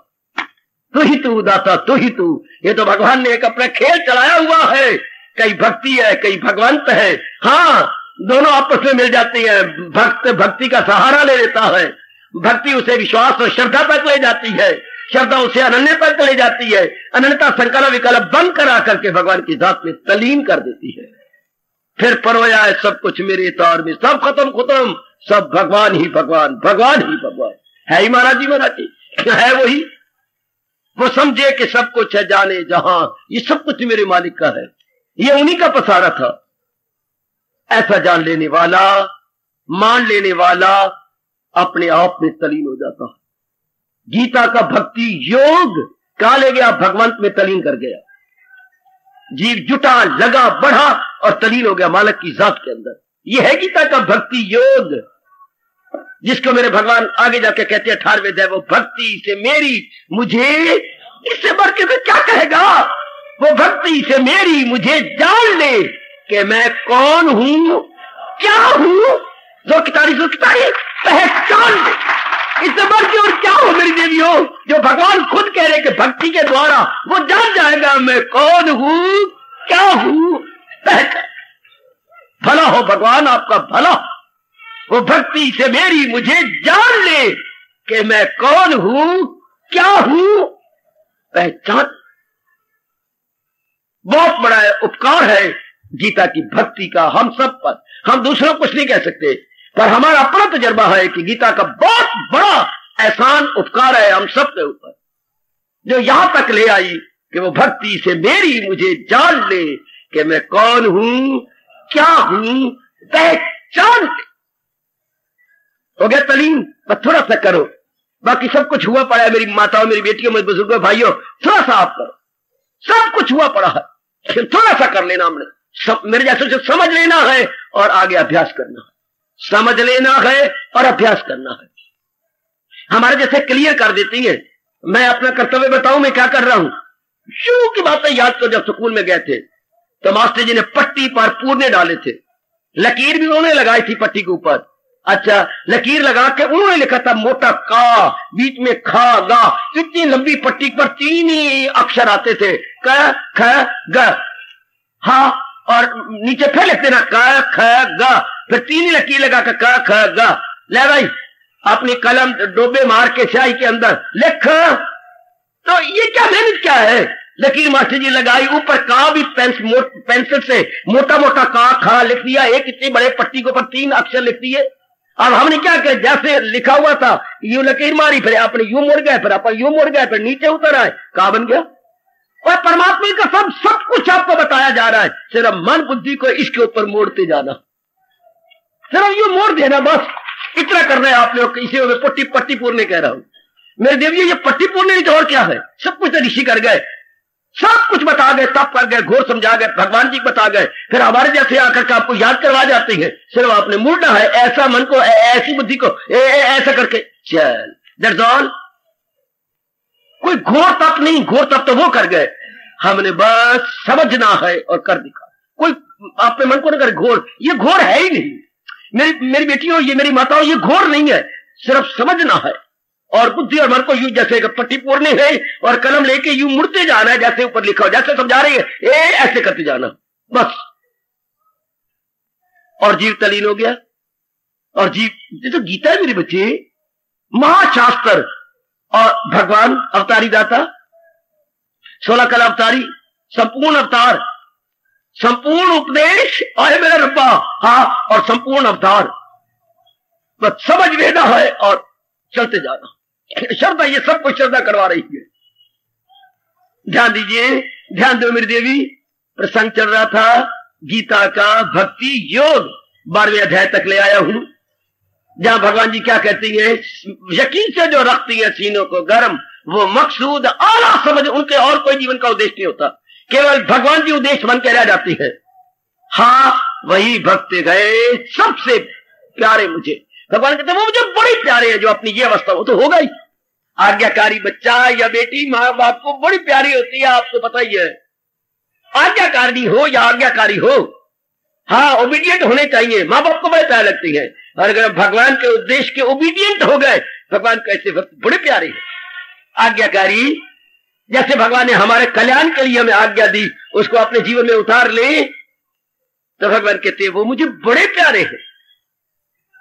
तू ही तू दाता, तू ही तू। ये तो भगवान ने एक अपना खेल चलाया हुआ है, कहीं भक्ति है कहीं भगवंत है। हाँ, दोनों आपस में मिल जाती है। भक्त भक्ति का सहारा ले लेता है, भक्ति उसे विश्वास और श्रद्धा तक ले जाती है, श्रद्धा उसे अनन्य तक ले जाती है, अनन्यता संकल्प विकल्प बंद करा करके भगवान की जात में तलीन कर देती है। फिर परोया है सब कुछ मेरे तार में, सब खत्म खत्म, सब भगवान ही भगवान, भगवान ही भगवान है ही। महाराज जी है वही, वो समझे कि सब कुछ है जाने जहां, ये सब कुछ मेरे मालिक का है, ये उन्हीं का पसारा था। ऐसा जान लेने वाला, मान लेने वाला अपने आप में तलीन हो जाता है। गीता का भक्ति योग कहां ले गया? भगवंत में तलीन कर गया। जीव जुटा, लगा, बढ़ा और तलीन हो गया मालिक की जात के अंदर। यह है गीता का भक्ति योग, जिसको मेरे भगवान आगे जाके कहते हैं 18वें अध्याय, वो भक्ति से मेरी मुझे, इससे बढ़ के क्या कहेगा? वो भक्ति से मेरी मुझे जान ले कि मैं कौन हूं, क्या हूं, जो कितारी पहचान ले। इससे बढ़ के और क्या हो मेरी देवियों? जो भगवान खुद कह रहे कि भक्ति के द्वारा वो जान जाएगा मैं कौन हूं, क्या हूं, पहचान। भला हो भगवान, आपका भला। वो भक्ति से मेरी मुझे जान ले कि मैं कौन हूं, क्या हूं, पहचान। बहुत बड़ा उपकार है गीता की भक्ति का हम सब पर। हम दूसरों कुछ नहीं कह सकते, पर हमारा अपना तजर्बा है कि गीता का बहुत बड़ा एहसान उपकार है हम सब के ऊपर, जो यहां तक ले आई कि वो भक्ति से मेरी मुझे जान ले कि मैं कौन हूं, क्या हूं, पहचान ले। हो गया तलीन? पर थोड़ा सा करो, बाकी सब कुछ हुआ पड़ा है। मेरी माताओं, मेरी बेटियों, मेरे बुजुर्गों, भाइयों, थोड़ा सा आप करो, सब कुछ हुआ पड़ा है, थोड़ा सा कर लेना। हमने मेरे जैसे से समझ लेना है और आगे अभ्यास करना है, समझ लेना है और अभ्यास करना है। हमारे जैसे क्लियर कर देती है। मैं अपना कर्तव्य बताऊं मैं क्या कर रहा हूं। शुरू की बातें याद करो, जब स्कूल में गए थे तो मास्टर जी ने पट्टी पर पूरने डाले थे, लकीर भी उन्होंने लगाई थी पट्टी के ऊपर। अच्छा, लकीर लगा के उन्होंने लिखा था मोटा का, बीच में खा गा, इतनी लंबी पट्टी पर 3 ही अक्षर आते थे, क ख ग। हाँ, और नीचे फिर लिखते ना क ख ग, फिर 3 ही लकीर लगा के क ख ग। ले भाई अपनी कलम डोबे मार के स्याही के अंदर लिख। तो ये क्या मेहनत क्या है? लकीर मास्टर जी लगाई, ऊपर का भी पेंसिल से मोटा मोटा का खा लिख दिया, एक इतनी बड़े पट्टी के ऊपर 3 अक्षर लिख दिए। अब हमने क्या किया, जैसे लिखा हुआ था यूं लकीर मारी, फिर अपने यूं मुड़ गए, फिर अपन यूं मुड़ गए, फिर नीचे उतर आए, कहा बन गया। और परमात्मा का सब कुछ आपको बताया जा रहा है, सिर्फ मन बुद्धि को इसके ऊपर मोड़ते जाना, सिर्फ यूं मोड़ देना, बस इतना करना है आप लोग। इसे मैं पट्टी पूरने कह रहा हूं। मेरे देवी ये पट्टी पूर्णी नहीं तो और क्या है, सब कुछ तो ऋषि कर गए, सब कुछ बता गए, तप कर गए, घोर समझा गए, भगवान जी बता गए, फिर हमारे जैसे आकर के आपको याद करवा जाती है, सिर्फ आपने मुड़ना है ऐसा मन को, ऐसी बुद्धि को ऐसा करके चल, दैट्स ऑल। कोई घोर तप नहीं, घोर तप तो वो कर गए, हमने बस समझना है और कर दिखा। कोई आपने मन को ना करे घोर, ये घोर है ही नहीं। मेरी बेटियों, ये मेरी माताओं, ये घोर नहीं है, सिर्फ समझना है और बुद्धि और मन को यूं जैसे पट्टी पोरनी है और कलम लेके यूं मुड़ते जाना है, जैसे ऊपर लिखा हो, जैसे समझा रही है ऐसे करते जाना बस। और जीव तलीन हो गया। और जीव, जैसे गीता है मेरे बच्चे, महाशास्त्र और भगवान अवतारी दाता, 16 कला अवतारी, संपूर्ण अवतार, संपूर्ण उपदेश आए मेरा रब्बा, हाँ, और संपूर्ण अवतार, बस समझ लेना है और चलते जाना। श्रद्धा, ये सब कुछ श्रद्धा करवा रही है। ध्यान दीजिए, ध्यान दो मेरी देवी, प्रसंग चल रहा था गीता का भक्ति योग, 12वें अध्याय तक ले आया हूं, जहां भगवान जी क्या कहती है, यकीन से जो रखती है सीनों को गर्म, वो मकसूद आला समझ, उनके और कोई जीवन का उद्देश्य नहीं होता, केवल भगवान जी उद्देश्य बन के रह जाती है। हाँ, वही भक्त गए सबसे प्यारे मुझे। भगवान कहते हैं वो मुझे बड़े प्यारे हैं, जो अपनी ये अवस्था हो तो होगा ही। आज्ञाकारी बच्चा या बेटी माँ बाप को बड़ी प्यारी होती है, आपको पता ही है, आज्ञाकारी हो या आज्ञाकारी हो, हाँ, ओबीडियंट होने चाहिए, माँ बाप को बड़े प्यारे लगती है। और अगर भगवान के उद्देश्य के ओबीडियंट हो गए, भगवान कैसे भक्त बड़े प्यारे हैं। आज्ञाकारी, जैसे भगवान ने हमारे कल्याण के लिए हमें आज्ञा दी, उसको अपने जीवन में उतार ले, तो भगवान कहते हैं वो मुझे बड़े प्यारे हैं।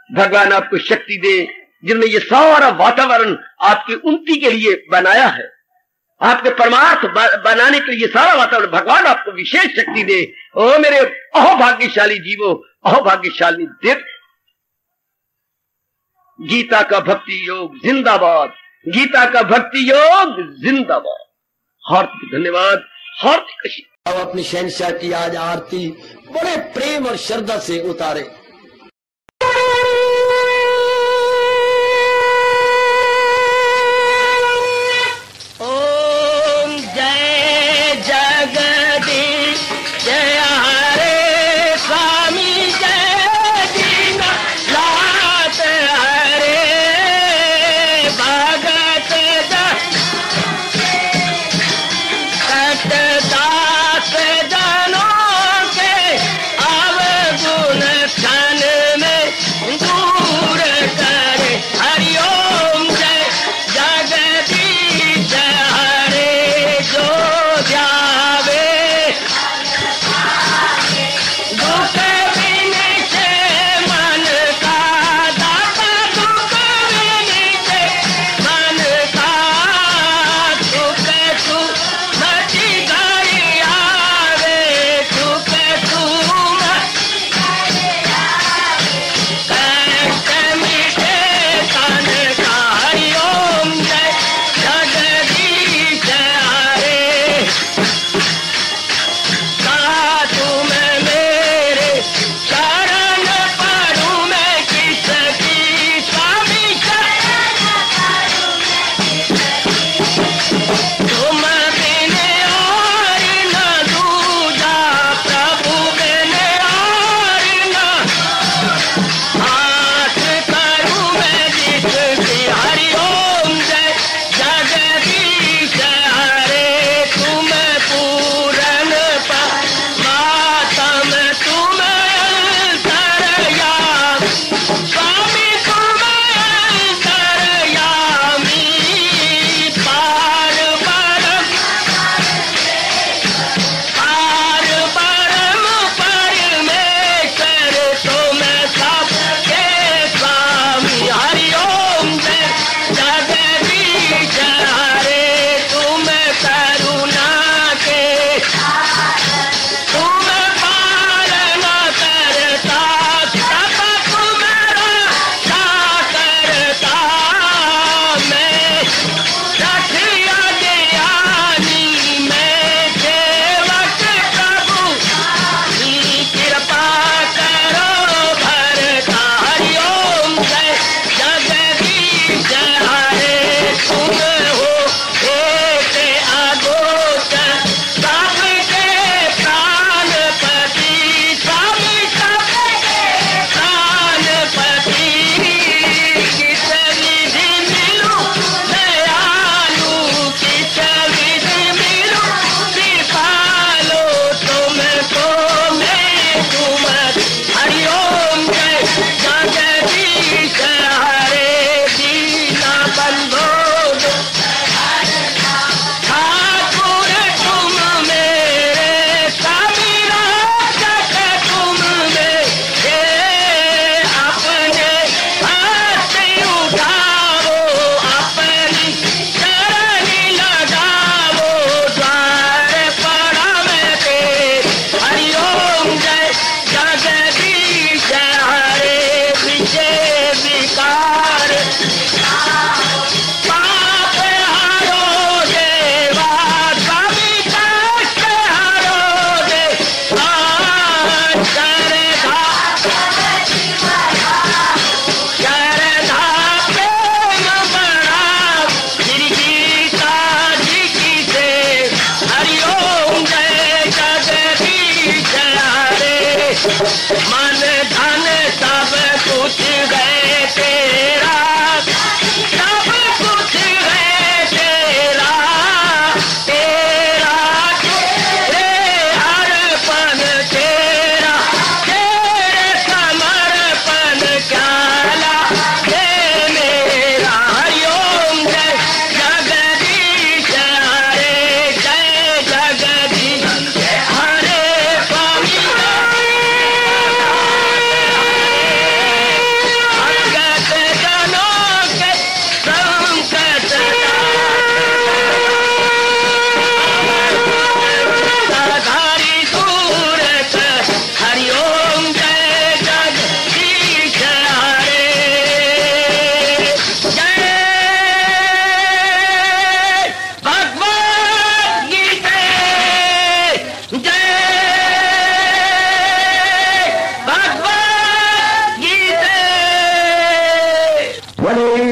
भगवान आपको शक्ति दे, जिन्होंने ये सारा वातावरण आपकी उन्नति के लिए बनाया है, आपके परमार्थ बनाने के लिए सारा वातावरण भगवान आपको विशेष शक्ति दे। ओ मेरे अहोभाग्यशाली जीवो, अहोभाग्यशाली देव। गीता का भक्ति योग जिंदाबाद, गीता का भक्ति योग जिंदाबाद। हार्दिक धन्यवाद, हार्दिक। अब अपनी शहंशाह की आज आरती बड़े प्रेम और श्रद्धा से उतारे। दास जनों के अवगुण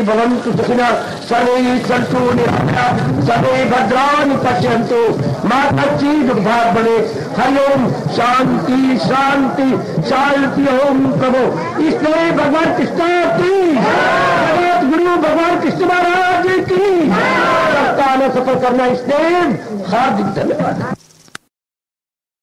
भवन्तु सुखिनः सर्वे सन्तु निरामयाः सर्वे भद्राणि पश्यन्तु मा कश्चित् दुर्भाग्यं भवेत्। हरि ओम शांति शांति शांति। ओम प्रभु इसलिए भगवान कृष्ण की जगत गुरु भगवान कृष्ण महाराज की सप्ताह में सफल करना इसलिए हार्दिक धन्यवाद।